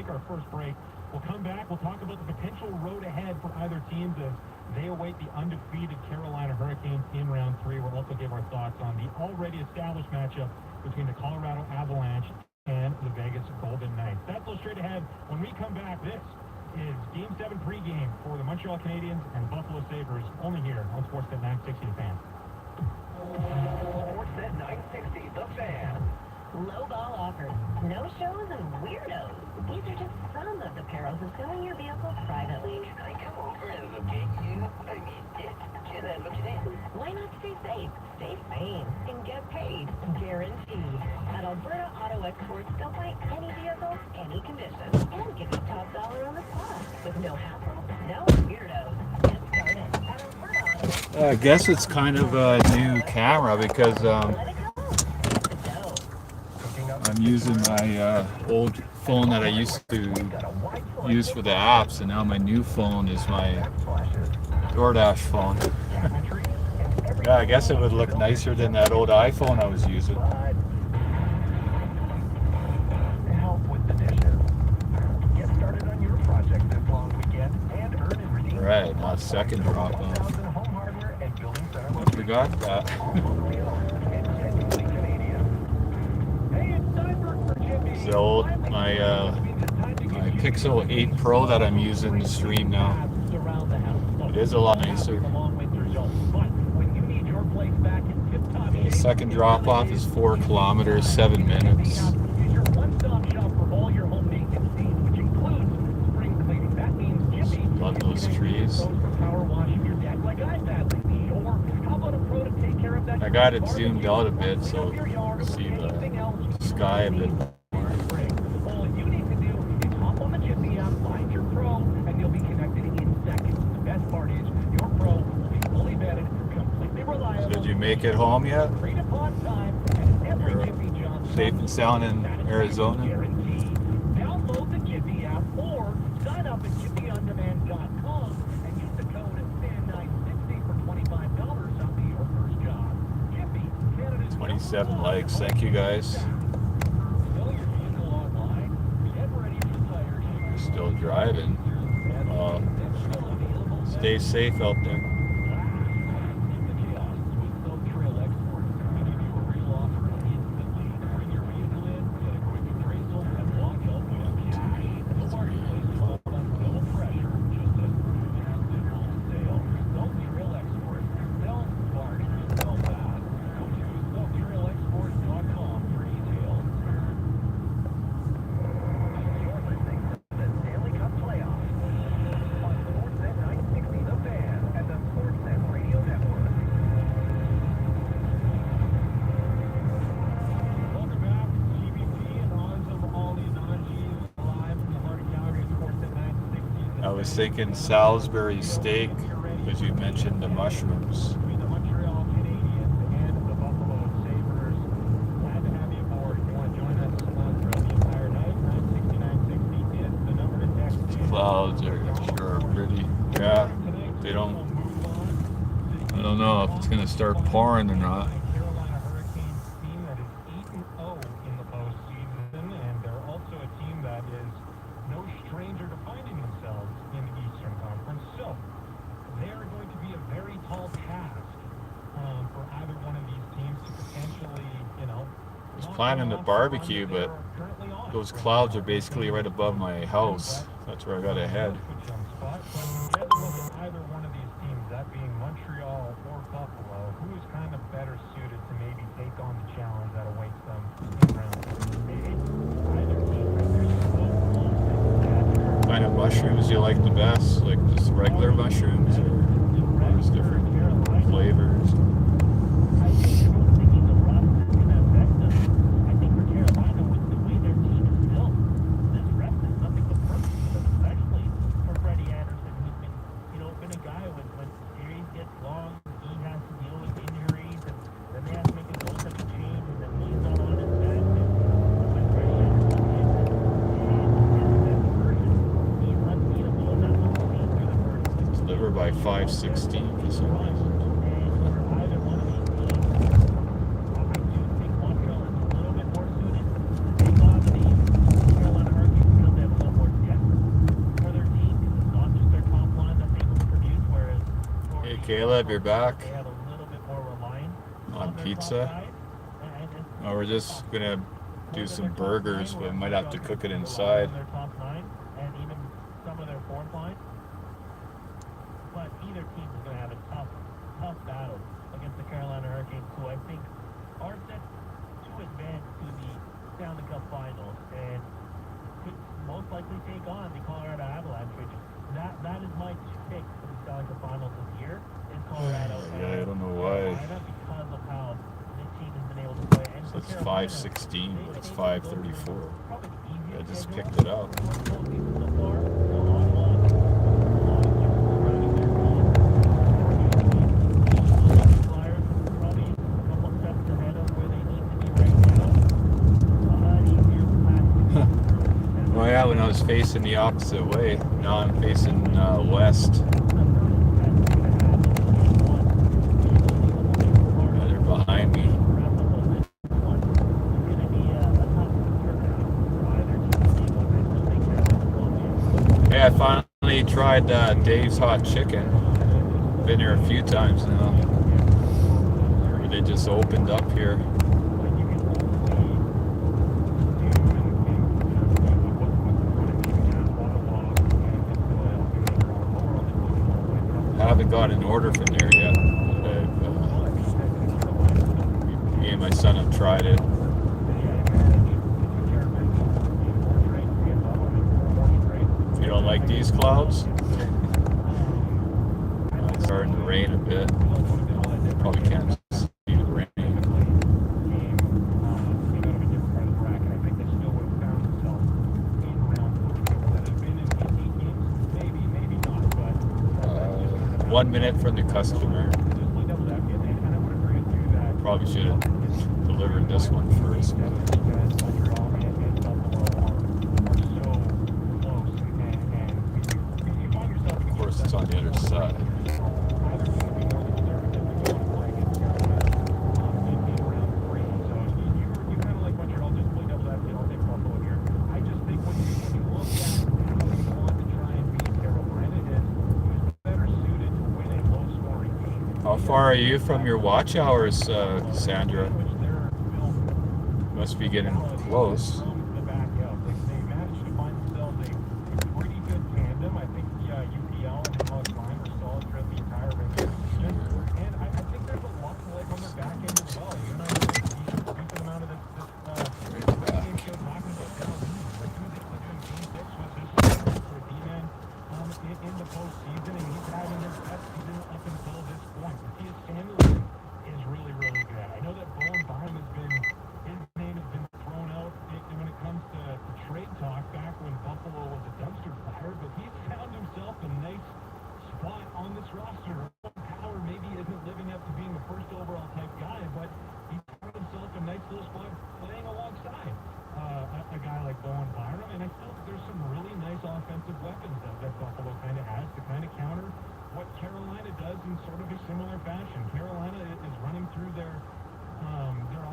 our first break. We'll come back. We'll talk about the potential road ahead for either teams as they await the undefeated Carolina Hurricanes in round 3. We'll also give our thoughts on the already established matchup between the Colorado Avalanche and the Vegas Golden Knights. That's all straight ahead when we come back. This is Game 7 pregame for the Montreal Canadiens and Buffalo Sabres, only here on Sportsnet 960 The Fan. Sportsnet 960 The Fan. Low ball offers, no shows, and weirdos. These are just some of the perils of selling your vehicle privately. Can I come over and look at you? I mean, can I look at it? Why not stay safe, stay sane, and get paid? Guaranteed. At Alberta Auto Exports, they'll buy any vehicle, any condition, and give you top dollar on the spot. With no hassle, no weirdos. Get started at Alberta Auto. I guess it's kind of a new camera because Let it go. I'm using my old phone that I used to use for the apps, and now my new phone is my DoorDash phone. Yeah, I guess it would look nicer than that old iPhone I was using. Help with the dishes. Get started on your project this long weekend and earn and redeem. Right, now second drop off. Home hardware and building center I forgot that. So my Pixel 8 Pro that I'm using to stream now. It is a lot nicer. The second drop off is 4 kilometers, 7 minutes. Love those trees. I got it zoomed out a bit so you can see the sky a bit. All you need to do is hop on the Jiffy app, find your pro, and you'll be connected in seconds. The best part is your pro will be fully vetted, completely reliable. So did you make it home yet? Agreed upon time, and every You're Jiffy job safe and sound in Arizona? guaranteed. Download the Jiffy app or sign up at jiffyondemand.com and use the code FAN960 for $25 off your first job. Jiffy, Canada's 27 likes. Thank you guys. Still driving. Stay safe out there. I was thinking Salisbury steak because you mentioned the mushrooms. The Montreal Canadiens and the Buffalo Sabres. Glad to have you aboard. If you want to join us throughout the entire night, 960 is the number to text. Clouds are sure pretty. Yeah, they don't. I don't know if it's gonna start pouring or not. Carolina Hurricanes team that is 8-0 in the postseason, and they're also a team that is no stranger to finding themselves in the Eastern Conference. So they are going to be a very tall task for either one of these teams to potentially, I was planning to barbecue, but those clouds are basically right above my house. That's where I gotta head. Either one of these teams, that being Montreal or Buffalo, who is kind of better suited to maybe take on the challenge that awaits them in round two? What kind of mushrooms do you like the best? Like just regular mushrooms or there's different flavors? I think the rust is going to affect them. I think for Carolina, with the way their team is built, this rest is nothing but perfect for them, especially for Freddie Anderson, who's been, been a guy when series gets long, he has to deal with injuries, and then they have to make a goaltending change, and then he's not on his back. And when Freddie Anderson is his best version, he's unbeatable, and that's what we've seen through the first It's delivered by 516 for some reason. Hey Caleb, you're back on pizza. Oh, we're just gonna do some burgers, but we might have to cook it inside. And even some of their either team is going to have a tough battle against the Carolina Hurricanes, who I think are set to advance to the Stanley Cup Finals and could most likely take on the Colorado Avalanche, which that is my pick for the Stanley Cup Finals this year. Is Colorado Yeah, I don't know Carolina why. because of how this team has been able to play. And So for it's Carolina, 5:16, but it's they 5:34. probably the I easiest just schedule picked it up. for the postseason so far. So Ottawa, a lot of teams surrounding their team. The Flyers are probably a couple steps ahead of where they need to be right now. Easier path. Oh yeah, when I was facing the opposite way. Now I'm facing west. Yeah, they're behind me. Hey, I finally tried Dave's Hot Chicken. Been here a few times now. They just opened up here. I haven't got an order from there yet. Me and my son have tried it. You don't like these clouds? It's starting to rain a bit. Probably can't see the rain. Uh, 1 minute from the customer. Probably should have delivered this one first. Of course, it's on the other side. How far are you from your watch hours, Sandra? Must be getting close. In the postseason, and he's having his best season up until this point. Matthias Samuelsson is really, really good. I know that Bowen Byram his name has been thrown out when it comes to trade talk back when Buffalo was a dumpster fire, but he's found himself a nice spot on this roster. Power maybe isn't living up to being the first overall type guy, but he found himself a nice little spot playing alongside a guy like Bowen Byram, and I feel that there's some really nice offensive weapons that Buffalo kind of has to kind of counter what Carolina does in sort of a similar fashion. Carolina is running through their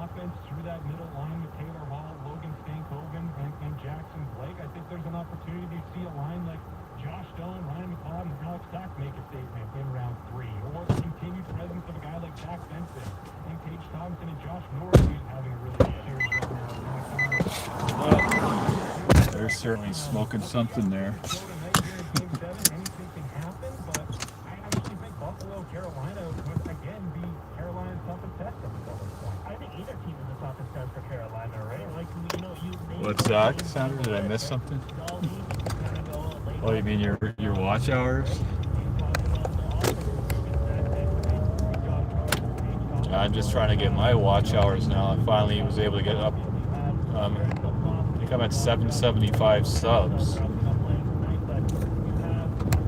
offense through that middle line with Taylor Hall, Logan Stankoven, and Jackson Blake. I think there's an opportunity to see a line like Josh Doan, Ryan McLeod, and Alex Tuck make a statement in round 3, or the continued presence of a guy like Zach Benson and Tage Thompson and Josh Norris, who's having a really good series right now. They're certainly smoking something there. Anything can happen, but I actually think Buffalo, Carolina would again be Carolina's toughest test up until this point. I think either team is the toughest test for Carolina, right? Like, What's that, Sandra? Did I miss something? Oh, you mean your watch hours? I'm just trying to get my watch hours now. I finally was able to get up. I think I'm at 775 subs.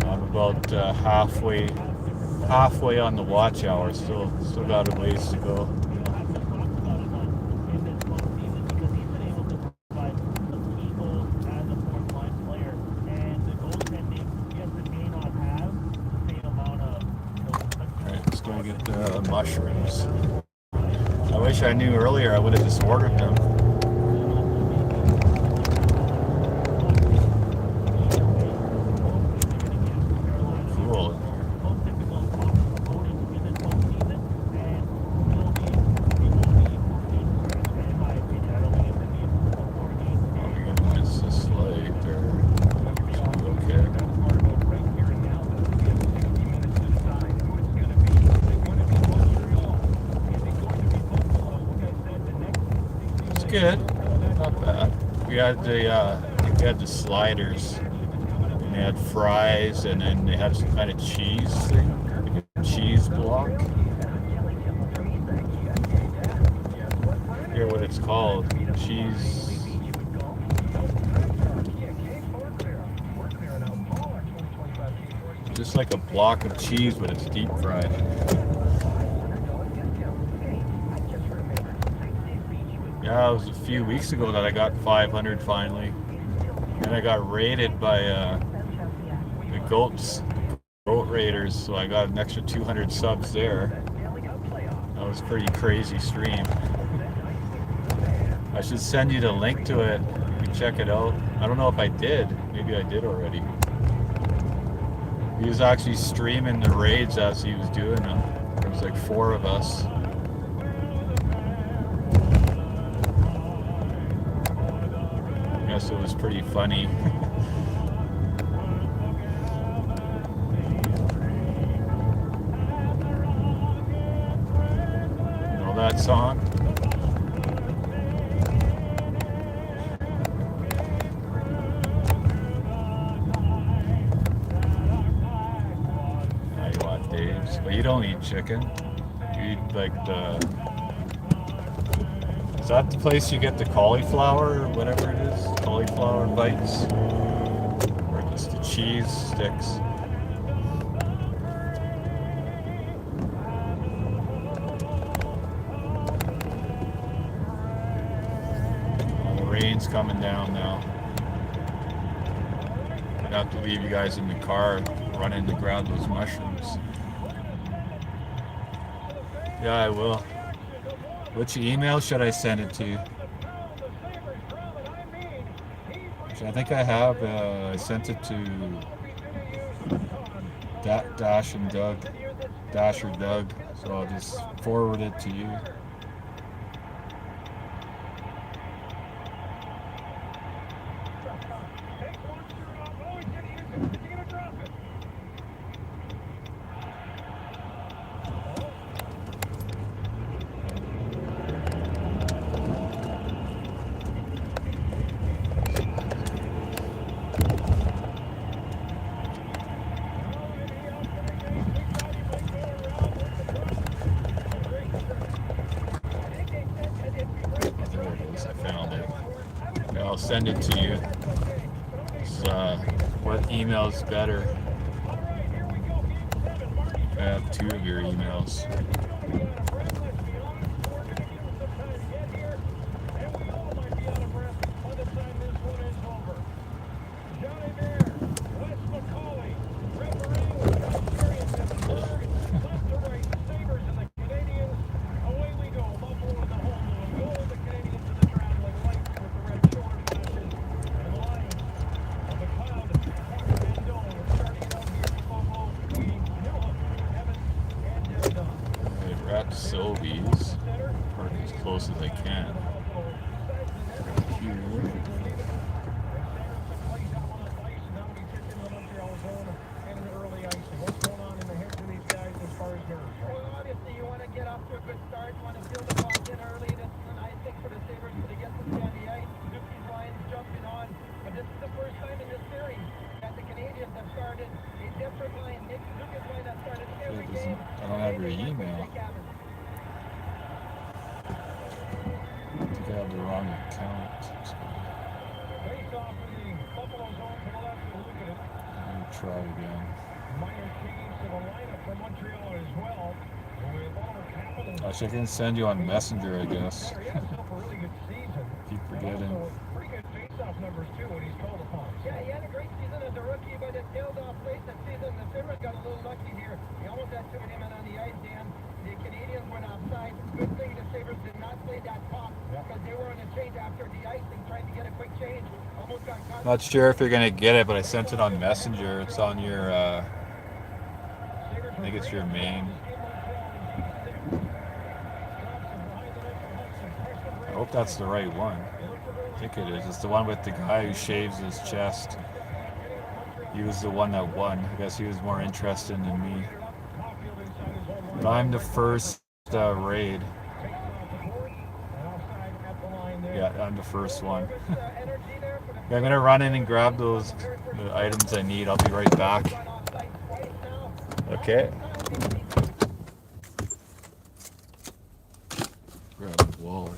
I'm about halfway on the watch hour. Still got a ways to go. Let's go get the mushrooms. I wish I knew earlier. I would have just ordered them. Cool. It's just like they're okay. good. Not bad. We had the I think we had the sliders. And they had fries, and then they had some kind of cheese thing, like a cheese block. I forget what it's called. Cheese. Just like a block of cheese, but it's deep fried. Yeah, it was a few weeks ago that I got 500 finally. And I got raided by the goat raiders, so I got an extra 200 subs there. That was a pretty crazy stream. I should send you the link to it. You can check it out. I don't know if I did. Maybe I did already. He was actually streaming the raids as he was doing them. There was like 4 of us. I guess it was pretty funny. You know that song? I want Dave's, but you don't eat chicken. You eat like the. Is that the place you get the cauliflower or whatever it is? Cauliflower bites? Or just the cheese sticks? The rain's coming down now. I'd have to leave you guys in the car, run in to grab those mushrooms. Yeah, I will. Which email should I send it to? I think I have. I sent it to Dash and Doug. Dash or Doug. So I'll just forward it to you. I'll send it to you. What email's better? I have 2 of your emails. Sylvie's, park as close as I can. Here. I don't have your email. I have the wrong account. So let me try again. Actually, I can send you on Messenger, I guess. Keep forgetting. Yeah, he had a great season as a rookie, but it tailed off late this season. The Sabres got a little lucky here. He almost had 2 men on the ice, Dan. The Canadians went offside. Good thing the Sabres did not play that pop because they were on a change after the icing, trying to get a quick change. Almost got caught. Not sure if you're gonna get it, but I sent it on Messenger. It's on your. I think it's your main. I hope that's the right one. I think it is. It's the one with the guy who shaves his chest. He was the one that won. I guess he was more interested than me. But I'm the first raid. Yeah, on the first one. Yeah, I'm gonna run in and grab those items I need. I'll be right back. Okay. Grab the wallet.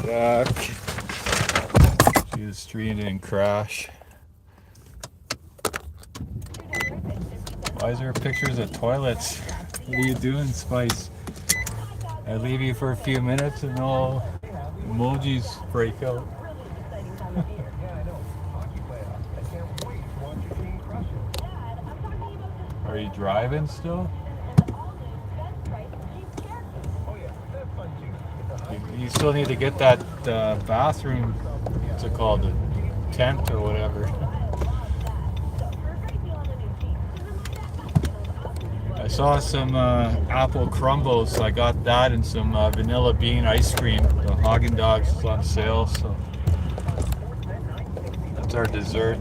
Yuck. See, the stream didn't crash. Why is there pictures of toilets? What are you doing, Spice? I leave you for a few minutes and all emojis break out. Are you driving still? You still need to get that bathroom, what's it called, the tent or whatever. I saw some apple crumbles, so I got that and some vanilla bean ice cream. The Haagen-Dazs is on sale, so that's our dessert.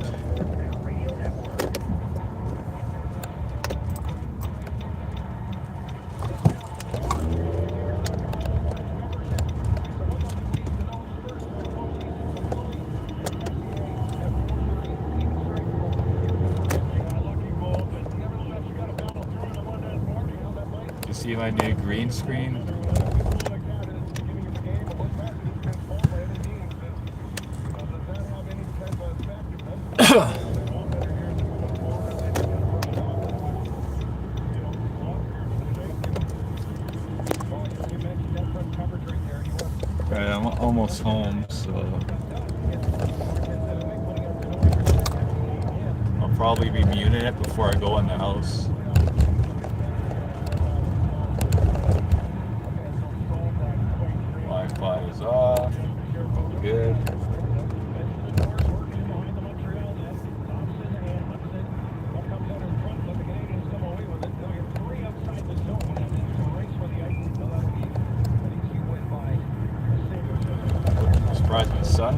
You see my new green screen? Right, I'm almost home, so I'll probably be muting it before I go in the house. Wi-Fi is off. Good. I'm surprised my son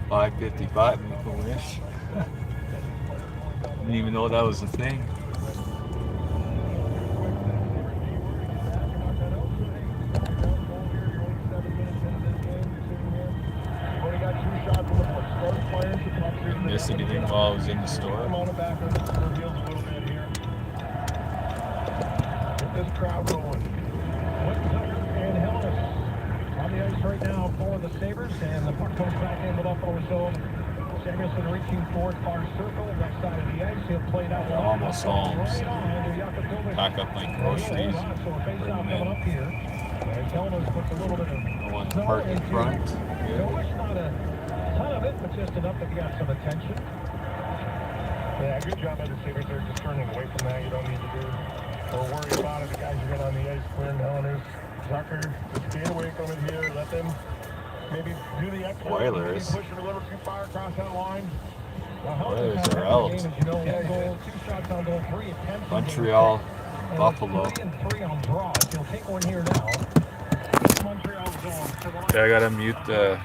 555 make a wish. Didn't even know that was a thing. Miss anything while I was in the store? Get this crowd rolling. And Hellas on the ice right now for the Sabres, and the puck comes back into Buffalo zone. Samuelson reaching for far circle, left side of the ice. He'll play that one. Almost home. Right on to Yakatovic. Pack up my groceries. So a face-off coming up here. As Hellas puts a little bit of No one snow parked in into front. it. So it's not a ton of it, but just enough that you got some attention. Yeah, good job by the Sabres there, just turning away from that. You don't need to do or worry about it. The guys are getting on the ice, clearing the Hellas. Zucker, just skate away from it here. Let them maybe do the extra. Oilers. Push and deliver too far across that line. Oilers are out. You know, one goal, 2 shots on goal, 3 attempts. Montreal, Buffalo. 3 and 3 on draws. He'll take one here now. Montreal's going. Okay, I gotta mute the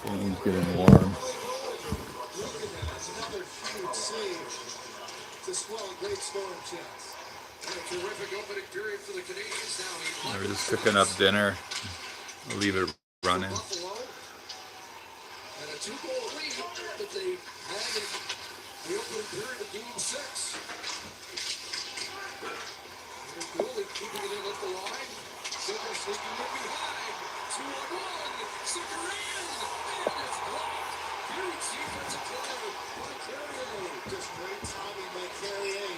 Phone's getting warm. Another huge save to swell a great scoring chance. And a terrific opening period for the Canadians now. We're just cooking up dinner. We'll leave it running. Buffalo. And a 2-goal lead that they had in the opening period of Game 6. Here's Gooley keeping it in at the line. Sicker sneaking in behind. 2-on-1. Sicker in. And it's blocked. Huge defensive play by Carrier. Just great timing by Carrier.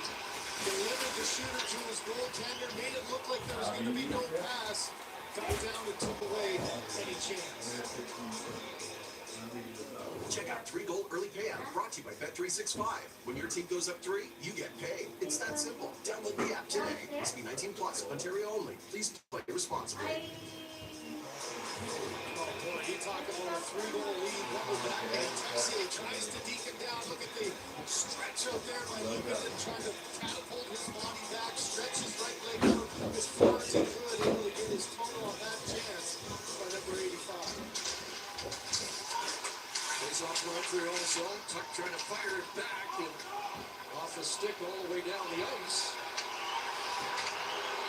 Delivered the shooter to his goaltender. Made it look like there was going to be no pass. Fell down and took away any chance. Check out 3-goal early payout brought to you by Bet365. When your team goes up 3, you get paid. It's that simple. Download the app today. Must be 19 plus. Ontario only. Please play responsibly. Oh boy, he talked about a 3-goal lead. Double back and Texier tries to deke him down. Look at the stretch out there by Lucanen trying to catapult his body back. Stretch his right leg out as far as he could. Able to get his total on that chance by number 85. Face off Montreal zone. Tuck trying to fire it back and off a stick all the way down the ice.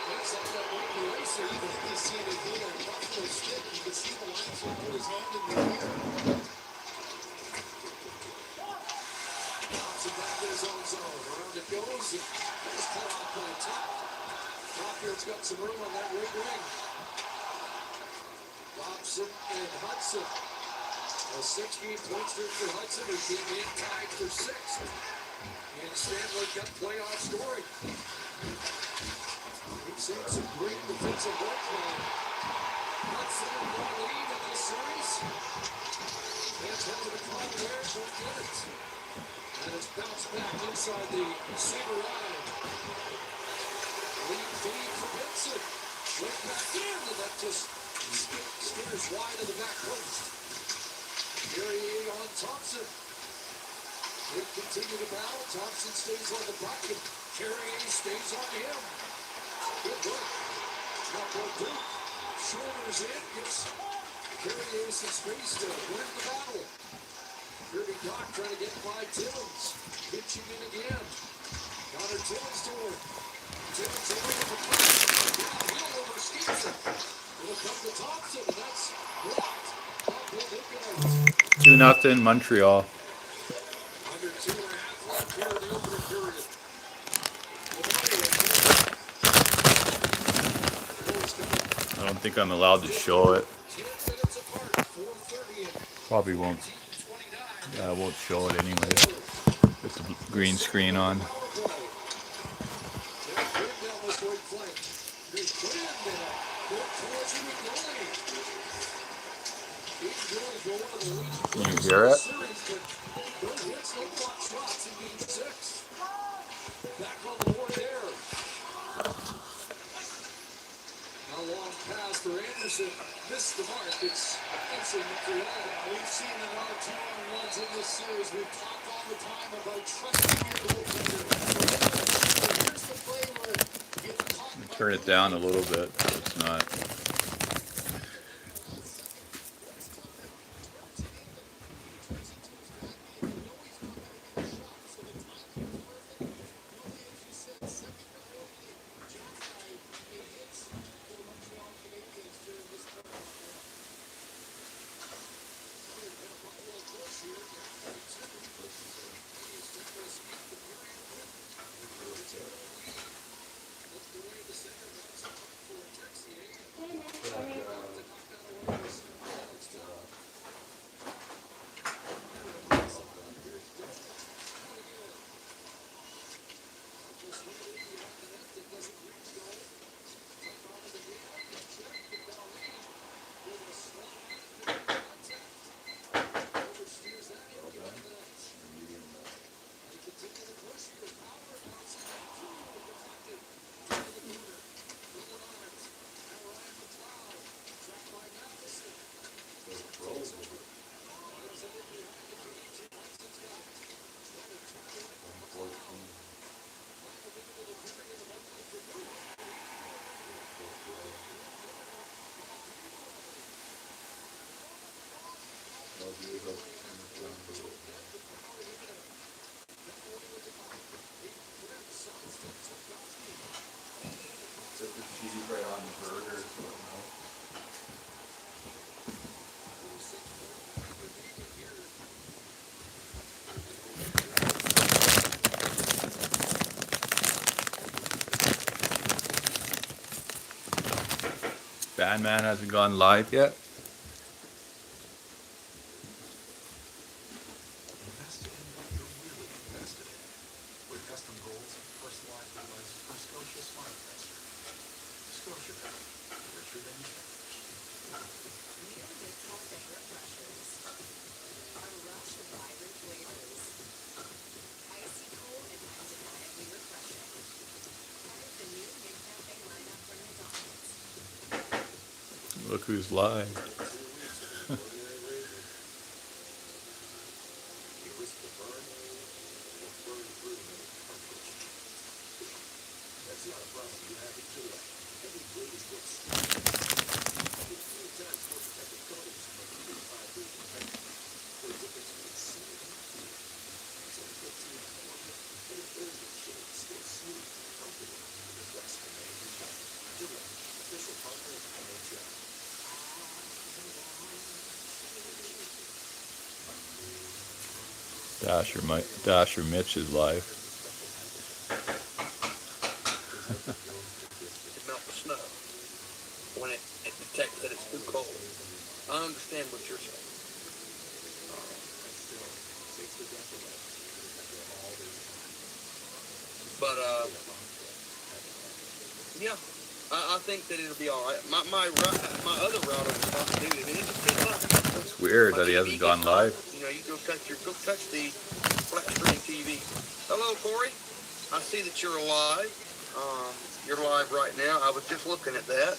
Looks like that might be racer. You can see it hit a Buffalo stick. You can see the line put his hand in the air. Thompson back to his own zone. Around it goes. Nice cut off by Tuck. Caulfield's got some room on that right wing. Thompson and Hudson. A 6-game point streak for Hudson, who came in tied for 6th. And Stanley Cup playoff scoring. We've seen some great defensive work from Hudson and Marlene in this series. That's over the clock there, won't get it. And it's bounced back inside the Sabre line. Lead feed for Benson. Right back in, and that just skitters wide of the back post. Carrier on Thompson. They continue to battle. Thompson stays on the puck, and Carrier stays on him. Good work. Now Duke shoulders in, gives Carrier some space to win the battle. Kirby Doc trying to get by Timmons. Pitching in again. Connor Timmons to work. Timmons over the puck. Downhill over Stevenson. It'll come to Thompson, and that's blocked. 2-0 Montreal. Under 2.5 left here in the opening period. I don't think I'm allowed to show it. 10 minutes apart, 4:30 in. Probably won't. I won't show it anyway. With the green screen on. Can you hear it? Back on the board there. Now long pass for Anderson. Missed the mark. It's Montreal. We've seen a lot of 2-on-1s in this series. We've talked all the time about trusting your goaltender. Here's the play where it's caught. Turn it down a little bit. So it's not. Man hasn't gone live yet. Invest in what you're really invested in. With custom goals, personalized devices from Scotia Smart Investor. Scotia Bank, richer than you think. New McCafe refreshers. A rush of vibrant flavors. Icy cold and undeniably refreshing. Part of the new McCafe lineup from McDonald's. Look who's live. You risk the burn or burn through the comfort. That's not a problem you have at Gillette. Every blaze looks sweet. 15 times more protective coatings from a 35 year protection. For a difference between smooth and clean. It's only 15 in formula, and it holds your shade still smooth, comfortable, and the best remains intact. Gillette, official partner of NHL. Dasher Mitch is live. To melt the snow when it detects that it's too cold. I understand what you're saying. But yeah, I think that it'll be all right. My other router was not to do it. I mean, it just gets hot. It's weird that he hasn't gone live. You know, you go touch the flat screen TV. Hello, Corey. I see that you're alive. You're live right now. I was just looking at that.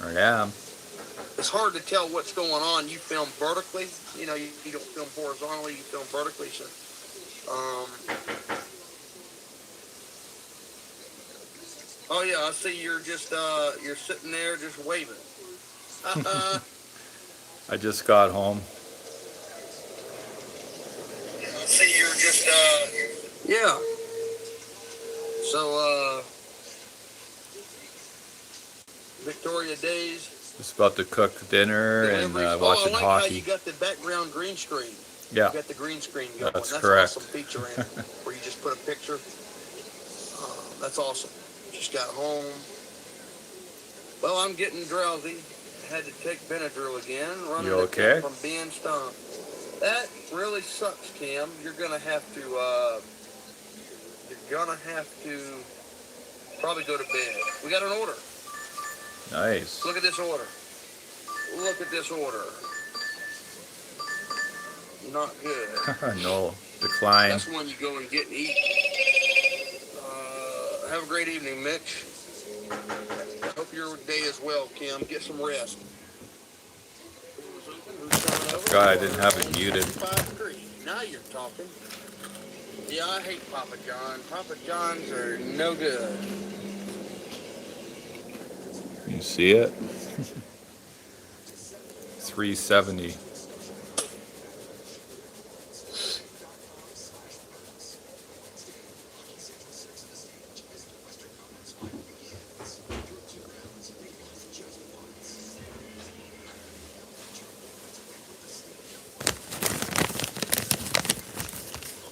I am. It's hard to tell what's going on. You film vertically. You know, you don't film horizontally. You film vertically. So, oh yeah, I see you're just you're sitting there just waving. I just got home. I see you're just yeah. So Victoria Days. Just about to cook dinner and watching I like hockey. how you got the background green screen. Yeah, You got the green screen going. That's That's correct. Awesome feature in it, where you just put a picture. That's awesome. Just got home. Well, I'm getting drowsy. Had to take Benadryl again. Running You okay? from being stoned. That really sucks, Kim. You're gonna have to. Probably go to bed. We got an order. Nice. Look at this order. Look at this order. Not good. No, decline. That's one you go and get and eat. Have a great evening, Mitch. I hope your day is well, Kim. Get some rest. God, I didn't have it muted. 5-3. Now you're talking. Yeah, I hate Papa John. Papa John's are no good. You see it? 370.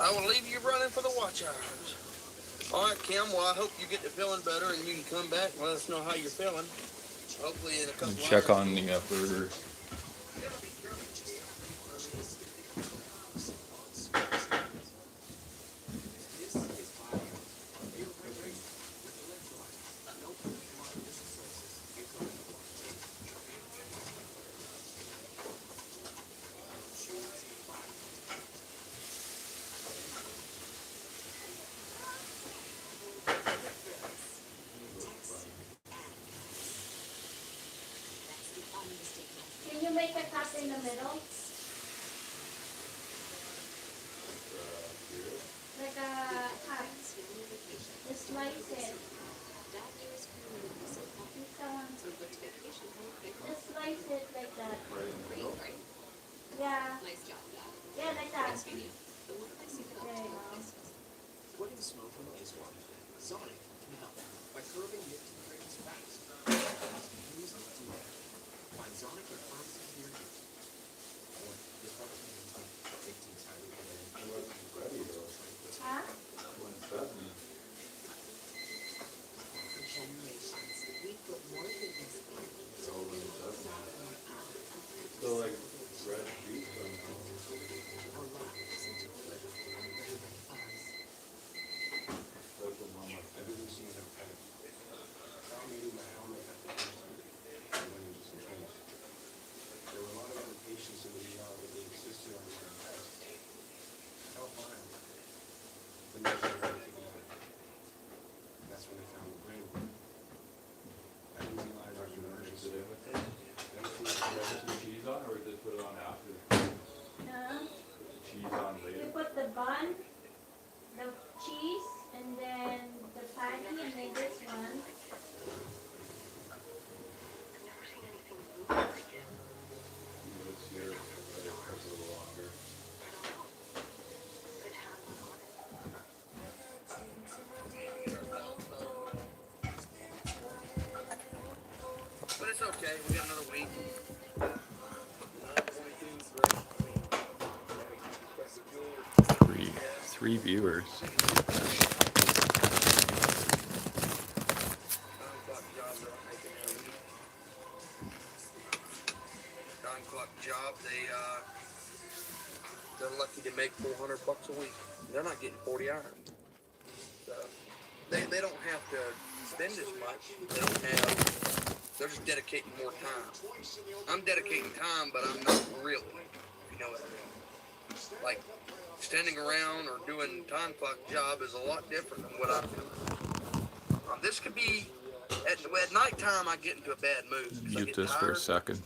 I will leave you running for the watch hours. All right, Kim. Well, I hope you get to feeling better and you can come back and let us know how you're feeling. Hopefully in a couple Check hours. on the burger. Can you make a cut in the middle? Like a cut. Just slice it. Just slice it like that. Yeah. Yeah, like that. There you go. Quitting smoking is one thing. Sonic can help by curbing nicotine cravings fast. Use it to find Sonic at pharmacies near you. Huh? For generations, we put more 3 viewers. 9 o'clock job that I'm making every week. 9 o'clock job, they're lucky to make $400 a week. They're not getting 40 hours. So they don't have to spend as much. They're just dedicating more time. I'm dedicating time, but I'm not really, if you know what I mean. Like, standing around or doing time clock job is a lot different than what I'm doing. This could be, at nighttime I get into a bad mood. 'Cause I Mute get this for a tired. second.